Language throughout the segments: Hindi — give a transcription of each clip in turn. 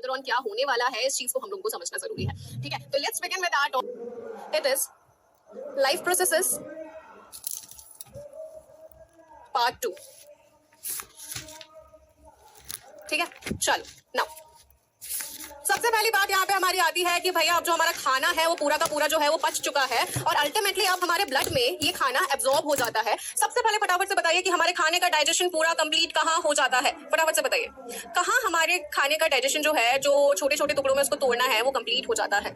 फर्दर ऑन क्या होने वाला है इस चीज को हम लोगों को समझना जरूरी है। ठीक है, तो let's begin with that. It is life processes part 2। ठीक है, चलो नाउ सबसे पहली बात यहाँ पे हमारी आती है कि भैया अब जो हमारा खाना है वो पूरा का पूरा जो है वो पच चुका है और अल्टीमेटली अब हमारे ब्लड में ये खाना एब्जॉर्ब हो जाता है। सबसे पहले फटाफट से बताइए कि हमारे खाने का डाइजेशन पूरा कंप्लीट कहाँ हो जाता है। फटाफट से बताइए कहाँ हमारे खाने का डाइजेशन जो है, जो छोटे छोटे टुकड़ों में उसको तोड़ना है, वो कंप्लीट हो जाता है।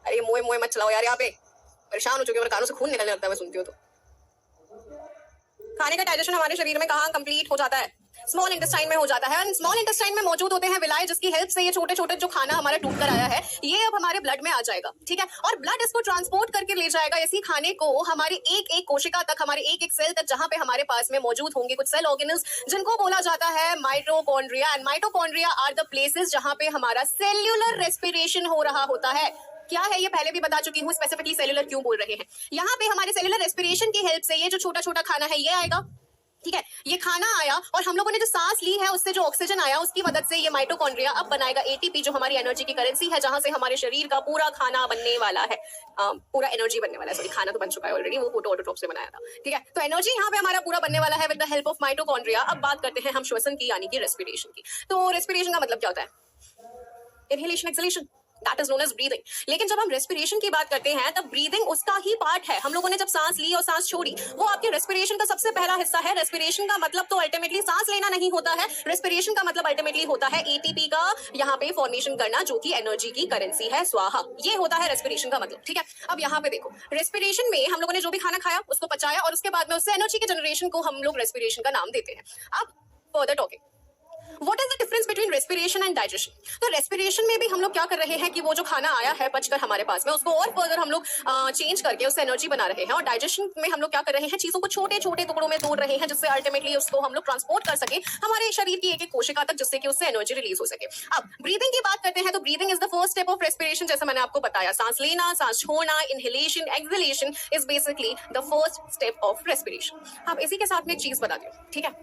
अरे मोए मोए मत चलाओ यार, यहाँ पे परेशान हो चुके हैं, मेरे कानों से खून निकलने लगता है मैं सुनती हूँ तो। खाने का डाइजेशन हमारे शरीर में कहाँ कंप्लीट हो जाता है? स्मॉल इंटेस्टाइन में हो जाता है। स्मॉल इंटेस्टाइन में मौजूद होते हैं विलाय, जिसकी हेल्प से ये छोटे छोटे जो खाना हमारा टूट कर आया है ये अब हमारे ब्लड में आ जाएगा। ठीक है, और ब्लड इसको ट्रांसपोर्ट करके ले जाएगा इसी खाने को हमारे एक एक कोशिका तक, हमारे एक एक सेल तक, जहां पे हमारे पास में मौजूद होंगे कुछ सेल ऑर्गेनल्स जिनको बोला जाता है mitochondria. And mitochondria are the places जहां पे हमारा सेल्यूलर रेस्पिरेशन हो रहा होता है। क्या है ये पहले भी बता चुकी हूँ, स्पेसिफिकली सेल्यूलर क्यों बोल रहे हैं। यहाँ पे हमारे सेल्यूलर रेस्पिरेशन की हेल्प से ये जो छोटा छोटा खाना है ये आएगा। ठीक है, ये खाना आया और हम लोगों ने जो सांस ली है उससे जो ऑक्सीजन आया उसकी मदद से ये माइटोकॉन्ड्रिया अब बनाएगा एटीपी, जो हमारी एनर्जी की करेंसी है, जहां से हमारे शरीर का पूरा खाना बनने वाला है, पूरा एनर्जी बनने वाला है। सॉरी, खाना तो बन चुका है ऑलरेडी, वो फोटो ऑटोट्रोप से बनाया था। ठीक है, तो एनर्जी यहाँ पे हमारा पूरा बनने वाला है with the help of mitochondria. अब बात करते हैं हम श्वसन की, यानी कि रेस्पिरेशन की। तो रेस्पिरेशन का मतलब क्या होता है? Inhalation, exhalation, that is known as breathing. लेकिन जब हम रेस्पिरेशन की बात करते हैं तब ब्रीदिंग उसका ही पार्ट है। हम लोगों ने जब सांस ली और सांस छोड़ी वो आपके रेस्पिरेशन का सबसे पहला हिस्सा है। रेस्पिरेशन का मतलब तो अल्टीमेटली सांस लेना नहीं होता है, रेस्पिरेशन का मतलब अल्टीमेटली होता है एटीपी का यहाँ पे फॉर्मेशन करना, जो कि एनर्जी की करेंसी है, स्वाहा। ये होता है रेस्पिरेशन का मतलब। ठीक है, अब यहाँ पे देखो, रेस्पिरेशन में हम लोगों ने जो भी खाना खाया उसको पचाया और उसके बाद में उससे एनर्जी के जनरेशन को हम लोग रेस्पिरेशन का नाम देते हैं। अब further talking, What is the difference between respiration and digestion? तो रेस्पिरेशन में भी हम लोग क्या कर रहे हैं कि वो जो खाना आया है बचकर हमारे पास में उसको और फर्दर हम लोग चेंज करके उससे एनर्जी बना रहे हैं। और डाइजेशन में हम लोग क्या कर रहे हैं, चीजों को छोटे छोटे टुकड़ों में तोड़ रहे हैं जिससे अल्टीमेटली उसको हम लोग ट्रांसपोर्ट कर सके हमारे शरीर की एक एक कोशिका तक, जिससे कि उससे एनर्जी रिलीज हो सके। अब ब्रीदिंग की बात करते हैं तो breathing is the first step of respiration. जैसे मैंने आपको बताया, सांस लेना, सांस छोड़ना, inhalation, exhalation is basically the first step of respiration. अब इसी के साथ में एक चीज बता दूं, ठीक है,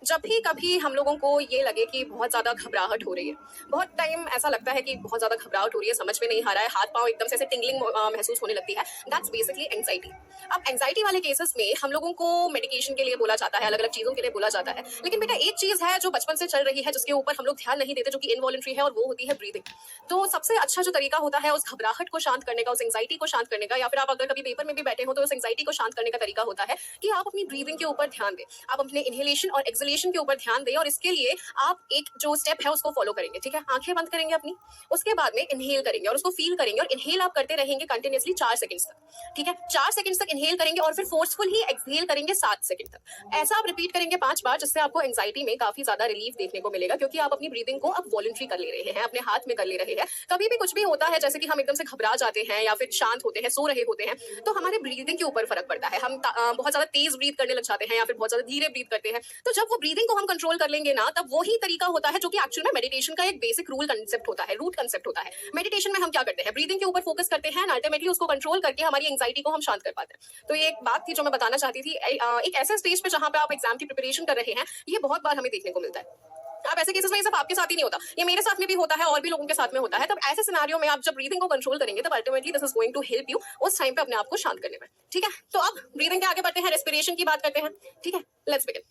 जब भी कभी हम लोगों को ये लगे कि बहुत ज्यादा घबराहट हो रही है, बहुत टाइम ऐसा लगता है कि बहुत ज्यादा घबराहट हो रही है, समझ में नहीं आ रहा है, हाथ पांव एकदम से ऐसे टिंगलिंग महसूस होने लगती है, दैट्स बेसिकली एंजाइटी। अब एंजाइटी वाले केसेस में हम लोगों को मेडिकेशन के लिए बोला जाता है, अलग अलग चीजों के लिए बोला जाता है। लेकिन बेटा एक चीज है जो बचपन से चल रही है, जिसके ऊपर हम लोग ध्यान नहीं देते, जो कि इनवॉलंटरी है, और वो होती है ब्रीदिंग। तो सबसे अच्छा जो तरीका होता है उस घबराहट को शांत करने का, उस एंजाइटी को शांत करने का, या फिर आप अगर कभी पेपर में भी बैठे हो तो उस एंजाइटी को शांत करने का तरीका होता है कि आप अपनी ब्रीदिंग के ऊपर ध्यान दें, आप अपने इनहेलेशन और एक्सहेलेशन के ऊपर ध्यान दें। और इसके लिए आप एक जो स्टेप है उसको फॉलो करेंगे। ठीक है, आंखें बंद करेंगे अपनी, उसके बाद में इनहेल करेंगे और उसको फील करेंगे, और इनहेल आप करते रहेंगे कंटिन्यूअसली 4 सेकंड्स तक। ठीक है, 4 सेकंड्स तक इनहेल करेंगे और फिर फोर्सफुल ही एक्सहेल करेंगे 7 सेकंड तक। ऐसा आप रिपीट करेंगे 5 बार, जिससे आपको एंजाइटी में काफी ज्यादा रिलीफ देखने को मिलेगा, क्योंकि आप अपनी ब्रीदिंग को अब वॉलंटरी कर ले रहे हैं, अपने हाथ में कर ले रहे हैं। कभी भी कुछ भी होता है, जैसे कि हम एकदम से घबरा जाते हैं या फिर शांत होते हैं, सो रहे होते हैं, तो हमारे ब्रीदिंग के ऊपर फर्क पड़ता है। हम बहुत ज्यादा तेज ब्रीथ करने लग जाते हैं या फिर बहुत ज्यादा धीरे ब्रीथ करते हैं। तो जब वो ब्रीदिंग को हम कंट्रोल कर लेंगे ना, तब वही तरीका होता है जो कि एक्चुअल में मेडिटेशन का एक बेसिक रूल कंसेप्ट होता है, रूट कंसेप्ट होता है। मेडिटेशन में हम क्या करते हैं, ब्रीदिंग के ऊपर फोकस करते हैं, अल्टीमेटली उसको कंट्रोल करके हमारी एंजाइटी को हम शांत कर पाते हैं। तो ये एक बात थी जो मैं बताना चाहती थी। एक ऐसे स्टेज पे जहां पे आप एग्जाम की प्रिपरेशन कर रहे हैं, ये बहुत बार हमें देखने को मिलता है। अब ऐसे केसेस में ये सिर्फ आपके साथ ही नहीं होता, ये मेरे साथ में भी होता है और भी लोगों के साथ में होता है। तब ऐसे सिनेरियो में आप जब ब्रीदिंग को कंट्रोल करेंगे, तब ultimately this is going to help you उस टाइम पे अपने आप को शांत करने में। ठीक है, तो अब ब्रीदिंग के आगे बढ़ते हैं, रेस्पिरेशन की बात करते हैं। ठीक है, लेट्स बिगिन।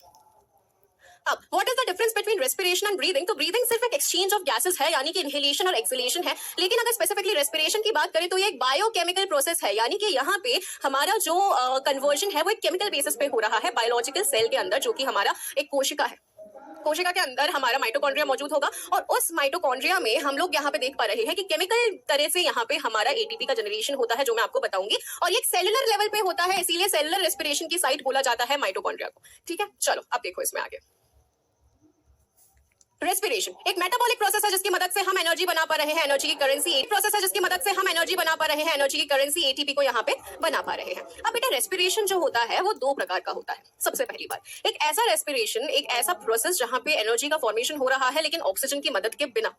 अब what is the difference between respiration and breathing? तो ब्रीदिंग सिर्फ एक एक्सचेंज ऑफ गैसेस है, यानी कि इनहेलेशन और एक्सहेलेशन है। लेकिन अगर स्पेसिफिकली रेस्पिरेशन की बात करें तो ये एक बायोकेमिकल प्रोसेस है, यानी कि यहाँ पे हमारा जो कन्वर्जन है वो एक केमिकल बेसिस पे हो रहा है बायोलॉजिकल सेल के अंदर, जो कि हमारा एक कोशिका है। कोशिका के अंदर हमारा माइटोकॉन्ड्रिया मौजूद होगा, और उस माइटोकॉन्ड्रिया में हम लोग यहाँ पे देख पा रहे हैं कि केमिकल तरह से यहाँ पे हमारा एटीपी का जनरेशन होता है, जो मैं आपको बताऊंगी। और ये एक सेलुलर लेवल पे होता है, इसीलिए सेलुलर रेस्पिरेशन की साइट बोला जाता है माइटोकॉन्ड्रिया को। ठीक है, चलो अब देखो इसमें आगे। रेस्पिरेशन एक मेटाबॉलिक प्रोसेस है जिसकी मदद से हम एनर्जी बना पा रहे हैं, एनर्जी की करेंसी। एक प्रोसेस है जिसकी मदद से हम एनर्जी बना पा रहे हैं, एनर्जी की करेंसी एटीपी को यहाँ पे बना पा रहे हैं। अब बेटा रेस्पिरेशन जो होता है वो 2 प्रकार का होता है। सबसे पहली बात, एक ऐसा रेस्पिरेशन, एक ऐसा प्रोसेस जहां पे एनर्जी का फॉर्मेशन हो रहा है लेकिन ऑक्सीजन की मदद के बिना।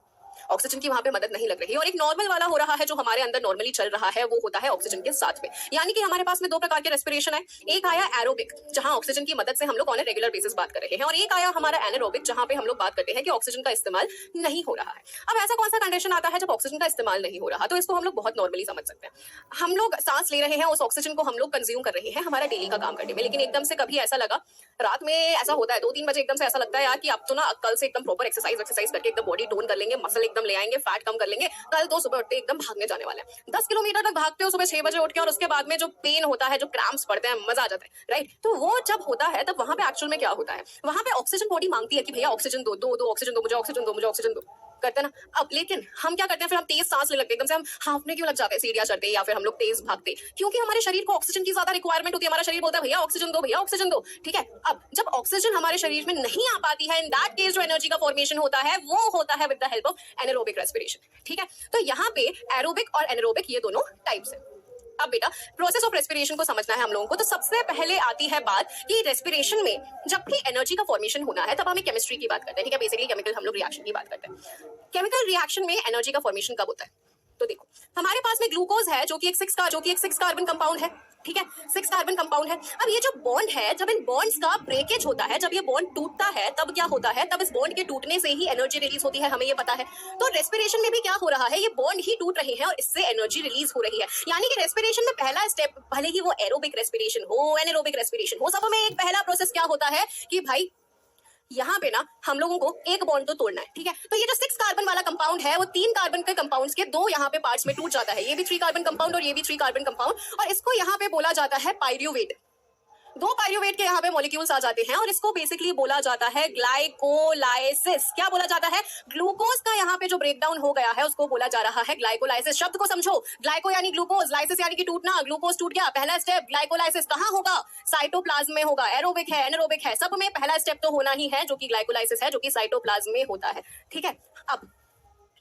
ऑक्सीजन की वहां पे मदद नहीं लग रही और एक नॉर्मल वाला हो रहा है जो हमारे अंदर नॉर्मली चल रहा है, वो होता है ऑक्सीजन के साथ में। यानी कि हमारे पास में दो प्रकार के रेस्पिरेशन है, एक आया एरोबिक जहां ऑक्सीजन की मदद से हम लोग ऑन ए रेगुलर बेसिस बात कर रहे हैं, और एक आया हमारा एनारोबिक जहां पे हम लोग बात करते हैं कि ऑक्सीजन का इस्तेमाल नहीं हो रहा है। अब ऐसा कौन सा कंडीशन आता है जब ऑक्सीजन का इस्तेमाल नहीं हो रहा, तो इसको हम लोग बहुत नॉर्मली समझ सकते हैं। हम लोग सांस ले रहे हैं, उस ऑक्सीजन को हम लोग कंज्यूम कर रहे हैं हमारा डेली का काम करने में, लेकिन एकदम से कभी ऐसा लगा, रात में ऐसा होता है 2-3 बजे एकदम से ऐसा लगता है यार कि अब तो ना कल से एकदम प्रॉपर एक्सरसाइज करके एकदम बॉडी टोन कर लेंगे, मसल एकदम ले आएंगे, फैट कम कर लेंगे, कल तो सुबह उठते एकदम भागने जाने वाले हैं। 10 किलोमीटर तक भागते हो सुबह 6 बजे उठ के, और उसके बाद में जो पेन होता है, जो क्रैम्प्स पड़ते हैं, मजा आ जाता है, राइट? तो वो जब होता है तब वहां पे एक्चुअल में क्या होता है, वहां पे ऑक्सीजन बॉडी मांगती है कि भैया ऑक्सीजन दो दो दो, ऑक्सीजन दो, मुझे ऑक्सीजन दो, मुझे ऑक्सीजन दो, करते हैं ना। अब लेकिन हम क्या करते हैं, फिर हम तेज सांस ले लगते हैं, एकदम से हम हांफने क्यों लग जाते हैं, सीढ़ियां चढ़ते हैं या फिर हम लोग तेज भागते, क्योंकि हमारे शरीर को ऑक्सीजन की ज्यादा रिक्वायरमेंट होती है। हमारा शरीर बोलता है भैया ऑक्सीजन दो, भैया ऑक्सीजन दो, ठीक है। अब जब ऑक्सीजन हमारे शरीर में नहीं आ पाती है, इन दैट केस जो एनर्जी का फॉर्मेशन होता है वो होता है with the help of anaerobic respiration, ठीक है। तो यहाँ पे एरोबिक और एनारोबिक ये दोनों टाइप्स है। अब बेटा प्रोसेस ऑफ रेस्पिरेशन को समझना है हम लोगों को, तो सबसे पहले आती है बात कि रेस्पिरेशन में जब भी एनर्जी का फॉर्मेशन होना है तब हमें केमिस्ट्री की बात करते हैं, ठीक है। बेसिकली केमिकल हम लोग रिएक्शन की बात करते हैं। केमिकल रिएक्शन में एनर्जी का फॉर्मेशन कब होता है, तो देखो हमारे पास में ग्लूकोज है जो कि एक 6 कार्बन कंपाउंड है, ठीक है, 6 कार्बन कंपाउंड है। अब ये जो बॉन्ड है, जब इन बॉन्ड्स का ब्रेकेज होता है, जब ये बॉन्ड टूटता है तब क्या होता है, तब इस बॉन्ड के टूटने से ही एनर्जी रिलीज होती है, हमें ये पता है। तो रेस्पिरेशन में भी क्या हो रहा है, ये बॉन्ड ही टूट रहे हैं और इससे एनर्जी रिलीज हो रही है। यानी कि रेस्पिरेशन में पहला स्टेप, भले ही वो एरोबिक रेस्पिरेशन हो, एनारोबिक रेस्पिरेशन हो, सब में एक पहला प्रोसेस क्या होता है कि भाई यहाँ पे ना हम लोगों को एक बॉन्ड तो तोड़ना है, ठीक है। तो ये जो 6 कार्बन वाला कंपाउंड है वो 3 कार्बन के कंपाउंड्स के 2 यहाँ पे पार्ट्स में टूट जाता है, ये भी 3 कार्बन कंपाउंड और ये भी 3 कार्बन कंपाउंड, और इसको यहाँ पे बोला जाता है पायरुवेट। 2 पायरुवेट के यहाँ पे मॉलिक्यूल्स आ जाते हैं और इसको बेसिकली बोला जाता है ग्लाइकोलाइसिस। क्या बोला जाता है, ग्लूकोज का यहाँ पे जो ब्रेकडाउन हो गया है उसको बोला जा रहा है ग्लाइकोलाइसिस। शब्द को समझो, ग्लाइको यानी ग्लूकोज, लाइसिस यानी कि टूटना, ग्लूकोज टूट गया, पहला स्टेप ग्लाइकोलाइसिस कहाँ होगा, साइटोप्लाज्म में होगा। एरोबिक है, एनारोबिक है, सब में पहला स्टेप तो होना ही है जो कि ग्लाइकोलाइसिस है, जो कि साइटोप्लाज्म में होता है, ठीक है। अब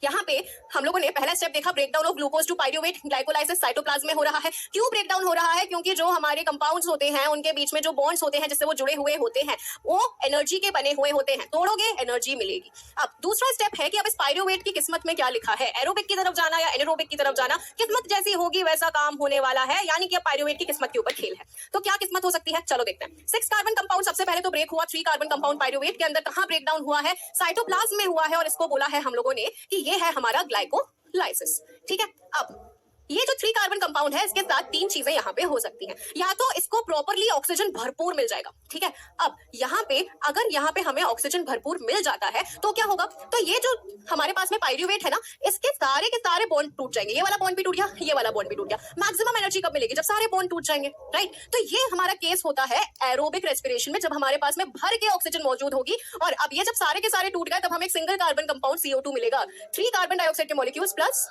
यहाँ पे हम लोगों ने पहला स्टेप देखा, breakdown of glucose to pyruvate, glycolysis cytoplasm में हो रहा है। क्यों ब्रेकडाउन हो रहा है, क्योंकि जो हमारे कंपाउंड्स होते हैं उनके बीच में जो बॉन्ड्स होते हैं जिससे वो जुड़े हुए होते हैं वो एनर्जी के बने हुए होते हैं, तोड़ोगे एनर्जी मिलेगी। अब दूसरा स्टेप है कि अब इस पायरुवेट की किस्मत में क्या लिखा है, एरोबिक की तरफ जाना या एनारोबिक की तरफ जाना, किस्मत जैसी होगी वैसा काम होने वाला है। यानी कि अब पायरुवेट की किस्मत के ऊपर खेल है। तो क्या किस्मत हो सकती है, चलो देखते हैं। 6 कार्बन कंपाउंड सबसे पहले तो ब्रेक हुआ, 3 कार्बन कंपाउंड पायरुवेट के अंदर कहां ब्रेकडाउन हुआ है, साइटोप्लाज्म में हुआ है, और इसको बोला है हम लोगों ने कि ये है हमारा ग्लाइकोलाइसिस, ठीक है। अब ये जो 3 कार्बन कंपाउंड है इसके साथ 3 चीजें यहाँ पे हो सकती हैं, या तो इसको प्रॉपरली ऑक्सीजन भरपूर मिल जाएगा, ठीक है। अब यहाँ पे अगर यहाँ पे हमें ऑक्सीजन भरपूर मिल जाता है तो क्या होगा, तो ये जो हमारे पास में पायरुवेट है ना, इसके सारे के सारे बॉन्ड टूट जाएंगे। ये वाला बॉन्ड भी टूट गया, ये वाला बॉन्ड भी टूट गया। मैक्सिमम एनर्जी कब मिलेगी, जब सारे बॉन्ड टूट जाएंगे, राइट। तो ये हमारा केस होता है एरोबिक रेस्पिरेशन में, जब हमारे पास में भर के ऑक्सीजन मौजूद होगी। और अब ये जब सारे के सारे टूट गए तब हमें एक सिंगल कार्बन कंपाउंड CO2 मिलेगा, 3 कार्बन डाइऑक्साइड के molecules plus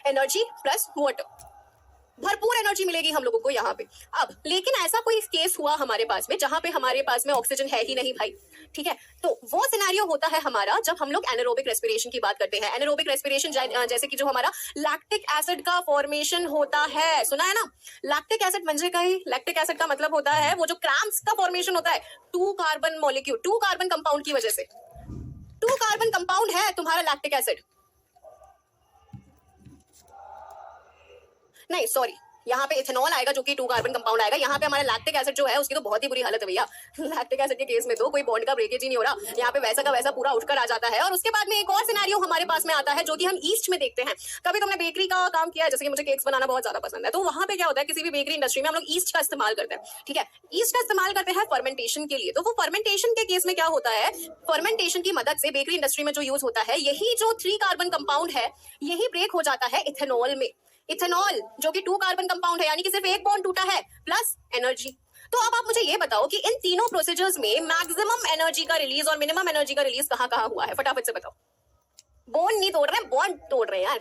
energy plus water, भरपूर एनर्जी मिलेगी हम लोगों को यहाँ पे। अब लेकिन ऐसा कोई केस हुआ हमारे पास में जहां पे हमारे पास में ऑक्सीजन है ही नहीं भाई, ठीक है। तो वो सिनेरियो होता है हमारा जब हम लोग एनारोबिक रेस्पिरेशन की बात करते हैं। एनारोबिक रेस्पिरेशन जैसे कि जो हमारा लैक्टिक एसिड का फॉर्मेशन होता है, सुना है ना, लैक्टिक एसिड म्हणजे काही, लैक्टिक एसिड का मतलब होता है वो जो क्रैम्प्स का फॉर्मेशन होता है 2 कार्बन मॉलिक्यूल, 2 कार्बन कंपाउंड की वजह से। 2 कार्बन कंपाउंड है तुम्हारा लैक्टिक एसिड, नहीं सॉरी, यहाँ पे इथेनॉल आएगा जो कि 2 कार्बन कंपाउंड आएगा। यहाँ पे हमारा लैक्टिक एसिड जो है उसकी तो बहुत ही बुरी हालत है भैया। लैक्टिक एसिड के केस में तो कोई बॉन्ड का ब्रेकेज ही नहीं हो रहा, यहाँ पे वैसा का वैसा पूरा उठकर आ जाता है। और उसके बाद में एक और सिनेरियो हमारे पास में आता है जो कि हम ईस्ट में देखते हैं। कभी तुमने बेकरी का काम किया है, जैसे कि मुझे केक्स बनाना बहुत ज्यादा पसंद है, तो वहां पे क्या होता है, किसी भी बेकरी इंडस्ट्री में हम लोग ईस्ट का इस्तेमाल करते हैं, ठीक है। ईस्ट का इस्तेमाल करते हैं फर्मेंटेशन के लिए। तो वो फर्मेंटेशन के केस में क्या होता है, फर्मेंटेशन की मदद से बेकरी इंडस्ट्री में जो यूज होता है, यही जो 3 कार्बन कंपाउंड है यही ब्रेक हो जाता है इथेनॉल में। इथेनॉल जो कि 2 कार्बन कंपाउंड है, यानी कि सिर्फ एक बॉन्ड टूटा है प्लस एनर्जी। तो अब आप मुझे ये बताओ कि इन तीनों प्रोसीजर्स में मैक्सिमम एनर्जी का रिलीज और मिनिमम एनर्जी का रिलीज कहाँ कहाँ हुआ है, फटाफट से बताओ। बॉन्ड नहीं तोड़ रहे, बॉन्ड तोड़ रहे हैं यार,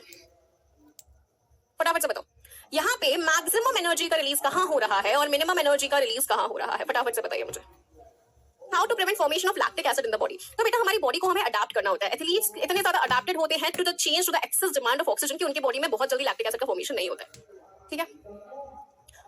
फटाफट से बताओ। यहाँ पे मैक्सिमम एनर्जी का रिलीज कहाँ हो रहा है और मिनिमम एनर्जी का रिलीज कहाँ हो रहा है, फटाफट से बताइए मुझे। How to prevent formation of lactic acid in the body. तो बेटा हमारी बॉडी को हमें अडाप्ट करना होता है। एथलीट्स इतने ज्यादा अडाप्टेड होते हैं to the change to the excess demand of oxygen कि उनकी बॉडी में बहुत जल्दी लैक्टिक एसिड का फॉर्मेशन नहीं होता है, ठीक है।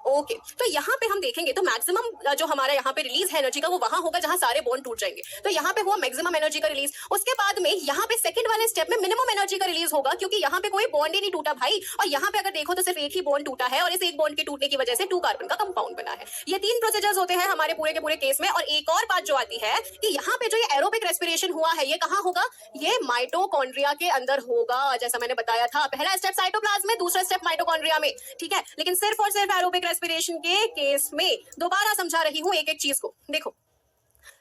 ओके तो यहाँ पे हम देखेंगे तो मैक्सिमम जो हमारा यहाँ पे रिलीज है एनर्जी का वो वहां होगा जहां सारे बॉन्ड टूट जाएंगे। तो यहाँ पे हुआ मैक्सिमम एनर्जी का रिलीज। उसके बाद में यहाँ पे सेकंड वाले स्टेप में मिनिमम एनर्जी का रिलीज होगा, क्योंकि यहाँ पे कोई बॉन्ड ही नहीं टूटा भाई। और यहाँ पे अगर देखो तो सिर्फ एक ही बॉन्ड टूटा है और इस एक बॉन्ड के टूटने की वजह से 2 कार्बन का कंपाउंड बना है। ये 3 प्रोसीजर्स होते हैं हमारे पूरे के पूरे केस में। और एक और बात जो आती है कि यहाँ पे जो ये एरोबिक रेस्पिरेशन हुआ है ये कहाँ होगा, ये माइटोकॉन्ड्रिया के अंदर होगा। जैसा मैंने बताया था, पहला स्टेप साइटोप्लाज्म में, दूसरा स्टेप माइटोकॉन्ड्रिया में, ठीक है। लेकिन सिर्फ और सिर्फ एरोबिक रेस्पिरेशन के केस में दोबारा समझा रही हूं एक एक चीज को। देखो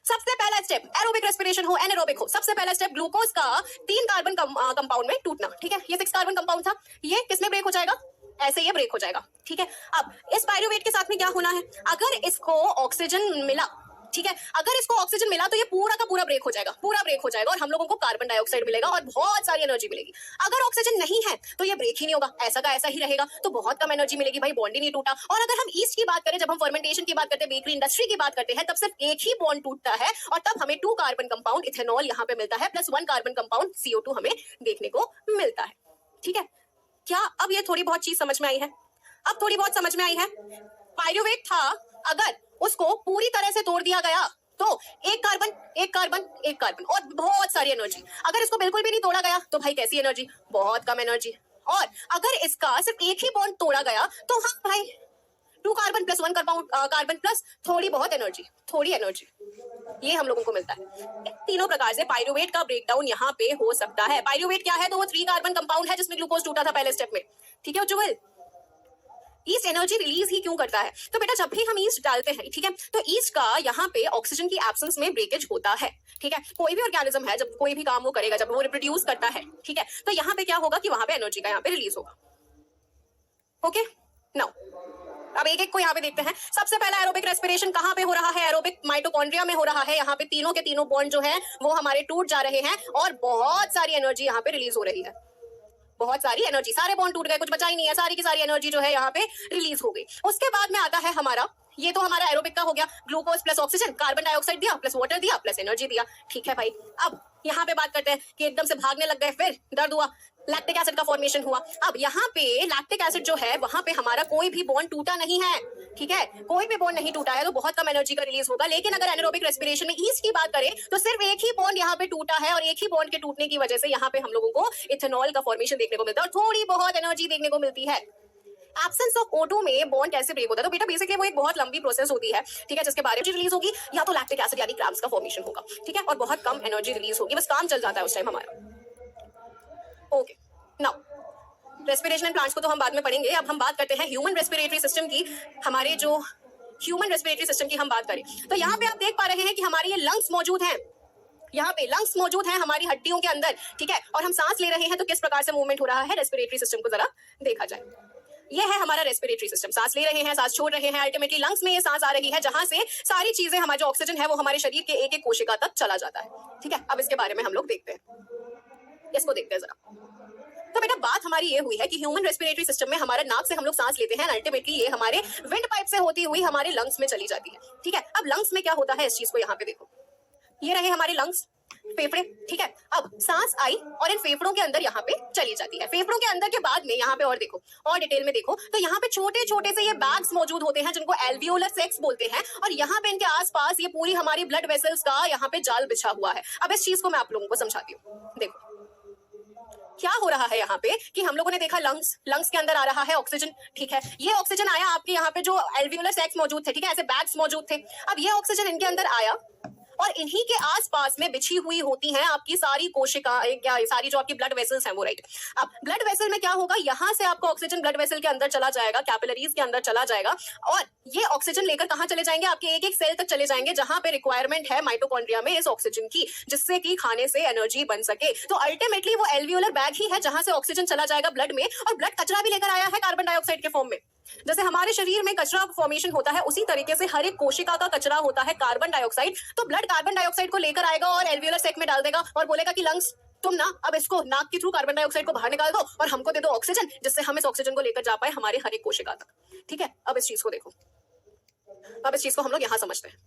सबसे पहला स्टेप एरोबिक रेस्पिरेशन हो एनारोबिक हो, सबसे पहला स्टेप ग्लूकोज का 3 कार्बन कंपाउंड में टूटना, ठीक है। ये 6 कार्बन कंपाउंड था, ये किसमें ब्रेक हो जाएगा, ऐसे ये ब्रेक हो जाएगा, ठीक है। अब इस पायरुवेट के साथ में क्या होना है, अगर इसको ऑक्सीजन मिला, ठीक है, अगर इसको ऑक्सीजन मिला तो ये पूरा का पूरा ब्रेक हो जाएगा, पूरा ब्रेक हो जाएगा और हम लोगों को कार्बन डाइऑक्साइड मिलेगा और बहुत सारी एनर्जी मिलेगी। अगर ऑक्सीजन नहीं है तो ये ब्रेक ही नहीं होगा, ऐसा का ऐसा ही रहेगा, तो बहुत कम एनर्जी मिलेगी भाई, बॉन्ड ही नहीं टूटा। और अगर हम ईस्ट की बात करें, जब हम फर्मेंटेशन की बात करते हैं, बेकरी इंडस्ट्री की बात करते हैं, तब सिर्फ एक ही बॉन्ड टूटता है और तब हमें 2 कार्बन कंपाउंड इथेनॉल यहाँ पे मिलता है प्लस 1 कार्बन कंपाउंड CO2 हमें देखने को मिलता है, ठीक है। क्या अब ये थोड़ी बहुत चीज समझ में आई है, अब थोड़ी बहुत समझ में आई है। पायरुवेट था, अगर उसको पूरी तरह से तोड़ दिया गया तो एक कार्बन एक कार्बन एक कार्बन और बहुत सारी एनर्जी। अगर इसको बिल्कुल भी नहीं तोड़ा गया तो भाई कैसी एनर्जी, बहुत कम एनर्जी। और अगर इसका सिर्फ एक ही बॉन्ड तोड़ा गया तो हाँ भाई 2 कार्बन प्लस 1 कार्बन प्लस थोड़ी बहुत एनर्जी, थोड़ी एनर्जी, ये हम लोगों को मिलता है। तीनों प्रकार से पायरुवेट का ब्रेकडाउन यहाँ पे हो सकता है। पायरुवेट क्या है, तो वो 3 कार्बन कंपाउंड है जिसमें ग्लूकोज टूटा था पहले स्टेप में, ठीक है उज्जवल। ईस्ट एनर्जी रिलीज ही क्यों करता है, तो बेटा जब भी हम ईस्ट डालते हैं, ठीक है, तो ईस्ट का यहाँ पे ऑक्सीजन की एब्सेंस में ब्रेकेज होता है, ठीक है। कोई भी ऑर्गेनिज्म है जब कोई भी काम वो करेगा, जब वो रिप्रोड्यूस करता है, ठीक है, तो यहाँ पे क्या होगा कि वहां पे एनर्जी का यहाँ पे रिलीज होगा। ओके नाउ अब एक एक को यहाँ पे देखते हैं। सबसे पहला एरोबिक रेस्पिरेशन कहाँ पे हो रहा है, एरोबिक माइटोकॉन्ड्रिया में हो रहा है। यहाँ पे तीनों के तीनों बॉन्ड जो है वो हमारे टूट जा रहे हैं और बहुत सारी एनर्जी यहाँ पे रिलीज हो रही है, बहुत सारी एनर्जी, सारे बॉन्ड टूट गए, कुछ बचा ही नहीं है, सारी की सारी एनर्जी जो है यहाँ पे रिलीज हो गई। उसके बाद में आता है हमारा, ये तो हमारा एरोबिक का हो गया, glucose plus oxygen, carbon dioxide दिया प्लस वाटर दिया प्लस एनर्जी दिया, ठीक है भाई। अब यहाँ पे बात करते हैं कि एकदम से भागने लग गए, फिर दर्द हुआ, लैक्टिक एसिड का फॉर्मेशन हुआ। अब यहाँ पे लैक्टिक एसिड जो है वहां पे हमारा कोई भी बॉन्ड टूटा नहीं है, ठीक है, कोई भी बॉन्ड नहीं टूटा है, तो बहुत कम एनर्जी का रिलीज होगा। लेकिन अगर एनारोबिक रेस्पिरेशन में ईस्ट की बात करें तो सिर्फ एक ही बॉन्ड यहाँ पे टूटा है और एक ही बॉन्ड के टूटने की वजह से यहाँ पे हम लोगों को इथेनॉल का फॉर्मेशन देखने को मिलता है और थोड़ी बहुत एनर्जी देखने को मिलती है। एब्सेंस ऑफ O2 में बॉन्ड कैसे ब्रेक होता है, तो बेटा बेसिकली वो एक बहुत लंबी प्रोसेस होती है, ठीक है, जिसके बारे में रिलीज होगी या तो लैक्टिक एसिड यानी क्रैम्स का फॉर्मेशन होगा, ठीक है, और बहुत कम एनर्जी रिलीज होगी, बस काम चल जाता है उस टाइम हमारा। ओके नाउ रेस्पिरेशन प्लांट्स को तो हम बाद में पढ़ेंगे, अब हम बात करते हैं ह्यूमन रेस्पिरेटरी सिस्टम की। हमारे जो ह्यूमन रेस्पिरेटरी सिस्टम की हम बात करें तो यहाँ पे आप देख पा रहे हैं कि हमारे ये लंग्स मौजूद हैं, यहाँ पे लंग्स मौजूद हैं हमारी हड्डियों के अंदर, ठीक है, और हम सांस ले रहे हैं तो किस प्रकार से मूवमेंट हो रहा है रेस्पिरेटरी सिस्टम को जरा देखा जाए। ये है हमारा रेस्पिरेटरी सिस्टम, सांस ले रहे हैं, सांस छोड़ रहे हैं, अल्टीमेटली लंग्स में ये सांस आ रही है जहां से सारी चीजें, हमारा जो ऑक्सीजन है वो हमारे शरीर के एक एक कोशिका तक चला जाता है, ठीक है। अब इसके बारे में हम लोग देखते हैं, इसको देखते हैं जरा। तो बेटा बात हमारी ये हुई है कि ह्यूमन रेस्पिरेटरी सिस्टम में हमारा नाक से हम लोग सांस लेते हैं, अल्टीमेटली ये हमारे विंड पाइप से होती हुई हमारे लंग्स में चली जाती है, ठीक है। अब लंग्स में क्या होता है इस चीज को यहाँ पे देखो, ये रहे हमारे लंग्स, फेफड़े, ठीक है। अब सांस आई और इन फेफड़ों के अंदर यहाँ पे चली जाती है। फेफड़ों के अंदर के बाद में यहाँ पे और देखो, और डिटेल में देखो तो यहाँ पे छोटे छोटे से ये बैग्स मौजूद होते हैं जिनको एल्वियोलर सैक्स बोलते हैं और यहाँ पे इनके आसपास ये पूरी हमारी ब्लड वेसल्स का यहाँ पे जाल बिछा हुआ है। अब इस चीज को मैं आप लोगों को समझाती हूँ। देखो क्या हो रहा है यहाँ पे कि हम लोगों ने देखा लंग्स के अंदर आ रहा है ऑक्सीजन, ठीक है। ये ऑक्सीजन आया, आपके यहाँ पे जो एल्वियोलर सैक्स मौजूद थे, ठीक है, ऐसे बैग्स मौजूद थे। अब ये ऑक्सीजन इनके अंदर आया और इन्हीं के आसपास में बिछी हुई होती हैं आपकी सारी कोशिकाएं, क्या सारी जो आपकी ब्लड वेसल्स हैं वो, राइट। अब ब्लड वेसल में क्या होगा, यहाँ से आपका ऑक्सीजन ब्लड वेसल के अंदर चला जाएगा, कैपिलरीज के अंदर चला जाएगा और ये ऑक्सीजन लेकर कहाँ चले जाएंगे, आपके एक एक सेल तक चले जाएंगे जहां पे रिक्वायरमेंट है माइटोकॉन्ड्रिया में इस ऑक्सीजन की, जिससे कि खाने से एनर्जी बन सके। तो अल्टीमेटली वो एल्वियोलर बैग ही है जहां से ऑक्सीजन चला जाएगा ब्लड में, और ब्लड कचरा भी लेकर आया है कार्बन डाइऑक्साइड के फॉर्म में। जैसे हमारे शरीर में कचरा फॉर्मेशन होता है, उसी तरीके से हर एक कोशिका का कचरा होता है कार्बन डाइऑक्साइड। तो ब्लड कार्बन डाइऑक्साइड को लेकर आएगा और एल्वियोलर सैक में डाल देगा और बोलेगा कि लंग्स तुम ना अब इसको नाक के थ्रू कार्बन डाइऑक्साइड को बाहर निकाल दो और हमको दे दो ऑक्सीजन, जिससे हम इस ऑक्सीजन को लेकर जा पाए हमारे हर एक कोशिका तक, ठीक है। अब इस चीज को देखो, अब इस चीज को हम लोग यहां समझते हैं।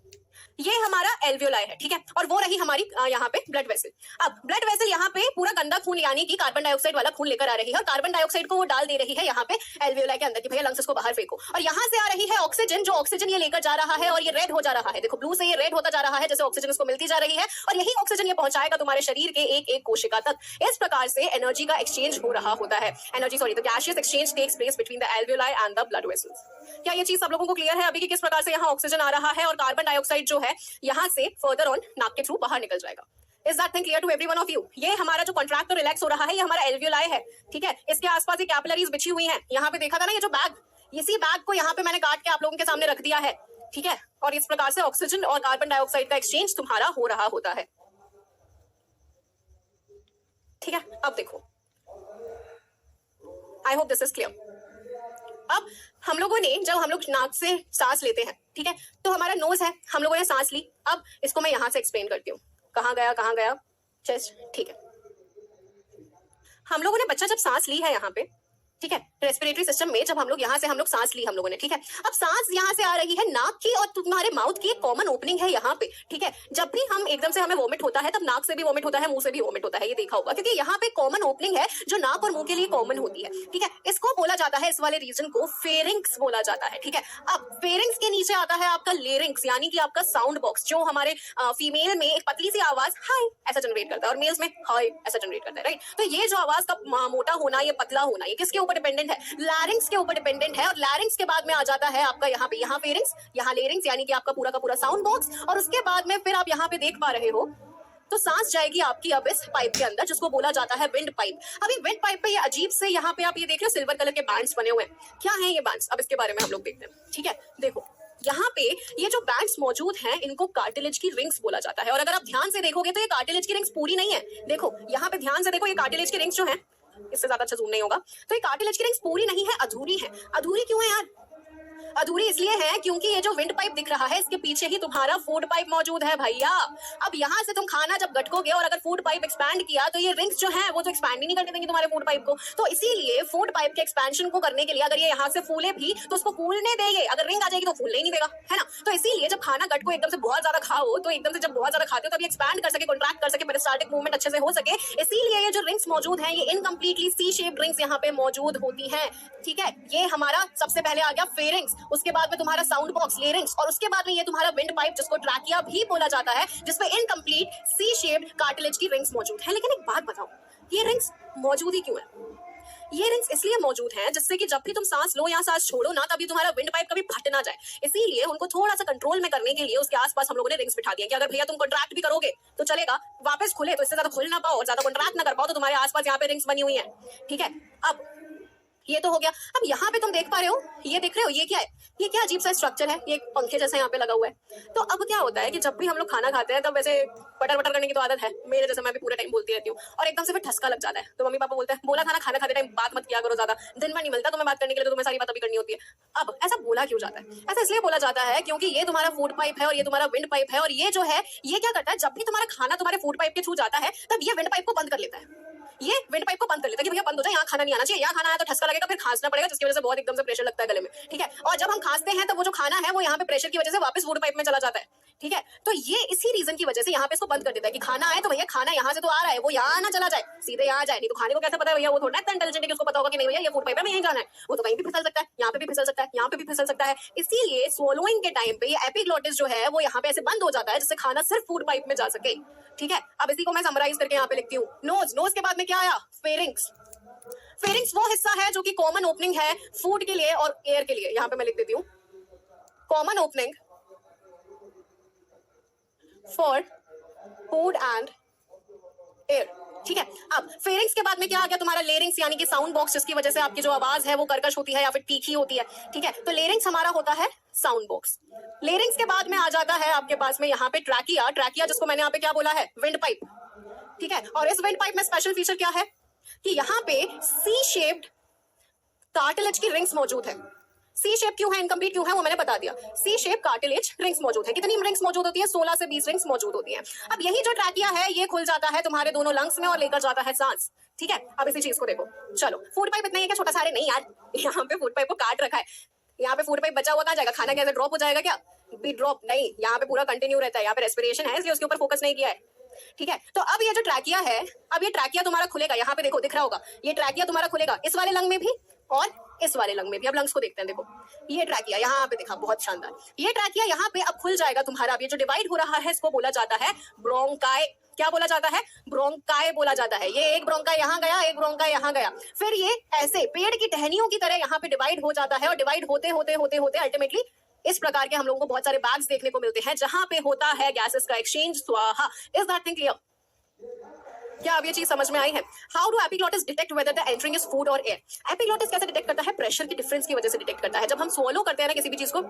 ये हमारा एल्वियोलाई है, ठीक है, और वो रही हमारी यहाँ पे ब्लड वेसल। अब ब्लड वेसल यहाँ पे पूरा गंदा खून यानी कि कार्बन डाइऑक्साइड वाला खून लेकर आ रही है और कार्बन डाइऑक्साइड को वो डाल दे रही है यहाँ पे एल्वियोलाई के अंदर कि भैया लंग्स को बाहर फेंको। और यहाँ से आ रही है ऑक्सीजन, जो ऑक्सीजन ये लेकर जा रहा है और ये रेड हो जा रहा है। देखो ब्लू से ये रेड होता जा रहा है जैसे ऑक्सीजन इसको मिलती जा रही है, और यही ऑक्सीजन ये पहुंचाएगा तुम्हारे शरीर के एक एक कोशिका तक। इस प्रकार से एनर्जी का एक्सचेंज हो रहा होता है, the gaseous exchange takes place between the alveoli and the blood vessels. क्या ये चीज सब लोगों को क्लियर है अभी कि किस प्रकार से यहाँ ऑक्सीजन आ रहा है और कार्बन डाइऑक्साइड जो है यहाँ से फर्दर ऑन नाक के थ्रू बाहर निकल जाएगा? Is that thing clear to every one of you? ये हमारा जो कॉन्ट्रैक्ट और रिलैक्स हो रहा है ये हमारा एल्वियोलाई है, ठीक है। इसके आसपास ये कैपिलरीज बिछी हुई हैं। यहाँ पे देखा था ना ये जो बैग, इसी बैग को यहाँ पे मैंने काट के आप लोगों के सामने रख दिया है, ठीक है। और इस प्रकार से ऑक्सीजन और कार्बन डाइऑक्साइड का एक्सचेंज तुम्हारा हो रहा होता है, ठीक है। अब देखो, आई होप दिस इज क्लियर। अब हम लोगों ने जब हम लोग नाक से सांस लेते हैं, ठीक है, तो हमारा नोज है, हम लोगों ने सांस ली। अब इसको मैं यहां से एक्सप्लेन करती हूँ, कहाँ गया चेस्ट, ठीक है। हम लोगों ने बच्चा जब सांस ली है यहाँ पे, ठीक है, रेस्पिरेटरी सिस्टम में जब हम लोग यहाँ से हम लोग सांस ली हम लोगों ने, ठीक है। अब सांस यहाँ से आ रही है नाक की और तुम्हारे माउथ की एक कॉमन ओपनिंग है यहाँ पे, ठीक है। जब भी हम एकदम से हमें वोमिट होता है तब नाक से भी वोमिट होता है, मुंह से भी वोमिट होता है, ये देखा होगा, क्योंकि यहाँ पे कॉमन ओपनिंग है जो नाक और मुंह के लिए कॉमन होती है, ठीक है। इसको बोला जाता है, इस वाले रीजन को फेरिंग्स बोला जाता है, ठीक है। अब फेरिंग्स के नीचे आता है आपका लेरिंग्स यानी कि आपका साउंड बॉक्स, जो हमारे फीमेल में एक पतली सी आवाज हाय ऐसा जनरेट करता है और मेल्स में हाय ऐसा जनरेट करता है, राइट। तो ये जो आवाज का मोटा होना, ये पतला होना, ये किसके ऊपर डिपेंडेंट है? लैरिंग्स के ऊपर डिपेंडेंट है। और लैरिंग्स के बाद में आ जाता है आपका यहाँ पे, यहाँ फेरिंग्स, यहाँ लेरिंग्स यानी कि आपका पूरा का पूरा साउंड बॉक्स, और उसके बाद में फिर आप यहाँ पे देख पा रहे हो तो सांस जाएगी आपकी अब इस पाइप के अंदर जिसको बोला जाता है विंड पाइप। अभी विंड पाइप पे ये अजीब से यहाँ पे आप ये देख रहे हो सिल्वर कलर के बैंड्स बने हुए हैं, क्या है ये बैंड्स? अब इसके बारे में हम लोग देखते हैं, ठीक है। देखो यहाँ पे ये जो बैंड्स मौजूद हैं इनको कार्टिलेज की रिंग्स बोला जाता है, और अगर आप ध्यान से देखोगे तो ये कार्टिलेज की रिंग्स पूरी नहीं है। देखो यहाँ पे ध्यान से देखो, ये कार्टिलेज की रिंग्स जो है, इससे ज्यादा अच्छा जूम नहीं होगा, तो ये कार्टिलेज की रिंग्स पूरी नहीं है, अधूरी है। अधूरी क्यों है यार? अधूरी इसलिए है क्योंकि ये जो विंड पाइप दिख रहा है इसके पीछे ही तुम्हारा फूड पाइप मौजूद है भैया। अब यहाँ से तुम खाना जब गटकोगे और अगर फूड पाइप एक्सपैंड किया तो ये रिंग्स जो है वो तो एक्सपैंड ही नहीं करने देंगे तुम्हारे फूड पाइप को। तो इसीलिए फूड पाइप के एक्सपेंशन को करने के लिए अगर ये यहाँ से फूले भी तो उसको फूलने देंगे, अगर रिंग आ जाएगी तो फूलने ही नहीं देगा, है ना। तो इसीलिए जब खाना गटको एकदम से बहुत ज्यादा खाओ तो एकदम से जब बहुत ज्यादा खाते हो तब ये एक्सपैंड कर सके, कॉन्ट्रैक्ट कर सके, पेरिस्टाल्टिक मूवमेंट अच्छे से हो सके, इसीलिए ये जो रिंग्स मौजूद हैं ये इनकम्प्लीटली सी शेप्ड रिंग्स यहाँ पे मौजूद होती हैं, ठीक है। ये हमारा सबसे पहले आ गया फेरिंग्स, उसके बाद में तुम्हारा साउंड बॉक्स लेरिंग्स, और उसके बाद में ये तुम्हारा विंड पाइप जिसको ट्रैकिया भी बोला जाता है, जिसमें इनकम्प्लीट सी शेप्ड कार्टिलेज की रिंग्स मौजूद है। लेकिन एक बात बताओ, ये रिंग्स मौजूद ही क्यों है? ये रिंग्स इसलिए मौजूद हैं जिससे कि जब भी तुम सांस लो या सांस छोड़ो ना तभी तुम्हारा विंड पाइप कभी फट ना जाए। इसीलिए उनको थोड़ा सा कंट्रोल में करने के लिए उसके आसपास हम लोगों ने रिंग्स बिठा दिया कि अगर भैया तुम कॉन्ट्रैक्ट भी करोगे तो चलेगा, वापस खुले तो इससे ज्यादा खुल ना पाओ और ज्यादा कॉन्ट्रैक्ट ना कर पाओ तो तुम्हारे आसपास यहाँ पे रिंग्स बनी हुई है, ठीक है। अब ये तो हो गया। अब यहाँ पे तुम देख पा रहे हो, ये देख रहे हो ये क्या है? ये क्या अजीब सा स्ट्रक्चर है, ये पंखे जैसा यहाँ पे लगा हुआ है। तो अब क्या होता है कि जब भी हम लोग खाना खाते हैं तब वैसे पटर वटर करने की तो आदत है मेरे जैसे, मैं भी पूरे टाइम बोलती रहती हूँ और एकदम से फिर ठसका लग जाता है। तो मम्मी पापा बोलते हैं बोला था ना खाना खाते टाइम बात मत किया करो ज्यादा, दिन में नहीं मिलता तुम्हें बात करने के लिए, तो तुम्हें सारी बात भी करनी होती है। अब ऐसा बोला क्यों जाता है? ऐसा इसलिए बोला जाता है क्योंकि ये तुम्हारा फूड पाइप है और ये तुम्हारा विंड पाइप है, और ये जो है ये क्या करता है, जब भी तुम्हारा खाना तुम्हारे फूड पाइप के थ्रू जाता है तब ये विंड पाइप को बंद कर लेता है। ये विंड पाइप को बंद कर लेता है कि भैया बंद हो जाए, यहाँ खाना नहीं आना चाहिए, यहाँ खाना आया तो ठसका लगेगा, फिर खांसना पड़ेगा जिसकी वजह से बहुत एकदम से प्रेशर लगता है गले में, ठीक है। और जब हम खांसते हैं तो वो जो खाना है वो यहाँ पे प्रेशर की वजह से वापस फूड पाइप में चला जाता है, ठीक है। तो ये इसी रीजन की वजह से यहाँ पे इसको बंद कर देता है कि खाना आए तो भैया खाना यहाँ से तो आ रहा है वो यहाँ ना चला जाए, सीधे यहाँ जाए। नहीं तो खाने को कैसे पता है भैया, वो थोड़ा इतना इंटेलिजेंट है कि उसको पता होगा कि नहीं भैया ये फूड पाइप में यहीं जाना है, वो तो कहीं भी फिसल सकता है, यहाँ पे भी फिसल सकता है, यहाँ पे भी फिसल सकता है। इसीलिए स्वोलोइंग के टाइम पे ये एपिग्लोटिस जो है वो यहाँ पे ऐसे बंद हो जाता है जिससे खाना सिर्फ फूड पाइप में जा सके, ठीक है। अब इसी को मैं समराइज करके यहाँ पे लिखती हूँ। नोज, नोज के बाद में क्या आया? फेरिंग्स। फेरिंग्स वो हिस्सा है जो कि कॉमन ओपनिंग है फूड के लिए और एयर के लिए। यहाँ पे मैं लिख देती हूँ common opening for food and air, ठीक है। अब फेरिंग्स के बाद में क्या आ गया? तुम्हारा लेरिंग्स यानी कि साउंड बॉक्स, जिसकी वजह से आपकी जो आवाज है वो कर्कश होती है या फिर तीखी होती है, ठीक है। तो लेरिंग्स हमारा होता है साउंड बॉक्स। लेरिंग्स के बाद में आ जाता है आपके पास में यहाँ पे ट्रैकिया, ट्रैकिया जिसको मैंने यहाँ पे क्या बोला है? विंड पाइप, ठीक है। और इस विंड पाइप में स्पेशल फीचर क्या है कि यहाँ पे सी शेप्ड कार्टिलेज की रिंग्स मौजूद है। सी शेप क्यों है, इनकम्प्लीट क्यों है, वो मैंने बता दिया। सी शेप कार्टिलेज रिंग्स मौजूद है। कितनी रिंग्स मौजूद होती है? 16 से 20 रिंग्स मौजूद होती हैं। अब यही जो ट्रैकिया है ये खुल जाता है तुम्हारे दोनों लंग्स में और लेकर जाता है सांस, ठीक है। अब इसी चीज को देखो, चलो फूड पाइप इतना ही है क्या छोटा सा? नहीं यार, यहाँ पे फूड पाइप को काट रखा है, यहाँ पे फूड पाइप बचा हुआ कहाँ जाएगा? खाना कैसे ड्रॉप हो जाएगा क्या? बी ड्रॉप नहीं, यहाँ पे पूरा कंटिन्यू रहता है, यहाँ पे रेस्पिरेशन है इसलिए उसके ऊपर फोकस नहीं किया है। ठीक है, तो अब ये जो ट्रैकिया है, अब ये ट्रैकिया तुम्हारा खुलेगा, यहाँ पे देखो दिख रहा होगा, ये ट्रैकिया तुम्हारा खुलेगा इस वाले लंग में भी और इस वाले लंग में भी। अब लंग्स को देखते हैं, देखो ये ट्रैकिया यहाँ पे देखा, बहुत शानदार, ये ट्रैकिया यहाँ पे अब खुल जाएगा तुम्हारा। अब ये जो डिवाइड हो रहा है इसको बोला जाता है ब्रोंकाई। क्या बोला जाता है? ब्रोंकाई बोला जाता है। ये एक ब्रोंकाई यहाँ गया, एक ब्रोंकाई यहाँ गया, फिर ये ऐसे पेड़ की टहनियों की तरह यहाँ पे डिवाइड हो जाता है और डिवाइड होते होते होते होते अल्टीमेटली इस प्रकार के हम लोगों को बहुत सारे बैग्स देखने को मिलते हैं जहां पे होता है गैसेस का एक्सचेंज। स्वाहा। Is that thing clear? क्या अब ये चीज समझ में आई है? How do epiglottis detect whether the entering is food और एयर? एपिग्लॉटिस कैसे डिटेक्ट करता है? प्रेशर की डिफरेंस की वजह से डिटेक्ट करता है। जब हम स्वॉलो करते हैं ना किसी भी चीज को,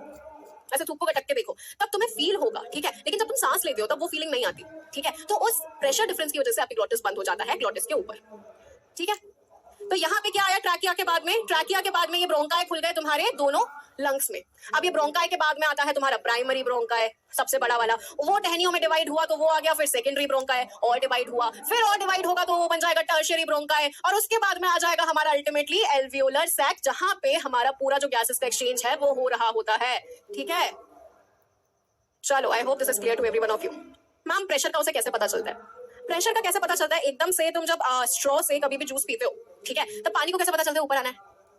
ऐसे थूक को कटक के देखो, तब तुम्हें फील होगा, ठीक है, लेकिन जब तुम सांस लेते हो तब वो फीलिंग नहीं आती। ठीक है, तो उस प्रेशर डिफरेंस की वजह से एपिग्लॉटिस बंद हो जाता है ग्लॉटिस के ऊपर। ठीक है, तो यहाँ पे क्या आया ट्रैकिया के बाद में? ट्रैकिया के बाद में ये ब्रोंकाई खुल गए तुम्हारे दोनों लंग्स में। अब ये ब्रोंकाई के बाद में आता है तुम्हारा प्राइमरी ब्रोंकाई, सबसे बड़ा वाला, वो टहनियों में डिवाइड हुआ तो वो आ गया, फिर सेकेंडरी ब्रोंकाई और डिवाइड हुआ, फिर और डिवाइड होगा तो वो बन जाएगा टर्शियरी ब्रोंकाई, और उसके बाद में आ जाएगा हमारा अल्टीमेटली एल्वियोलर सैक, जहां पे हमारा पूरा जो गैसेस का एक्सचेंज है वो हो रहा होता है। ठीक है, चलो I hope this is clear to everyone of you. Ma'am pressure का उसे कैसे पता चलता है? प्रेशर का कैसे पता चलता है? एकदम से तुम जब स्ट्रॉ से कभी भी जूस पीते हो, ठीक है, तो पानी को कैसे पता चलता है ऊपर आना है?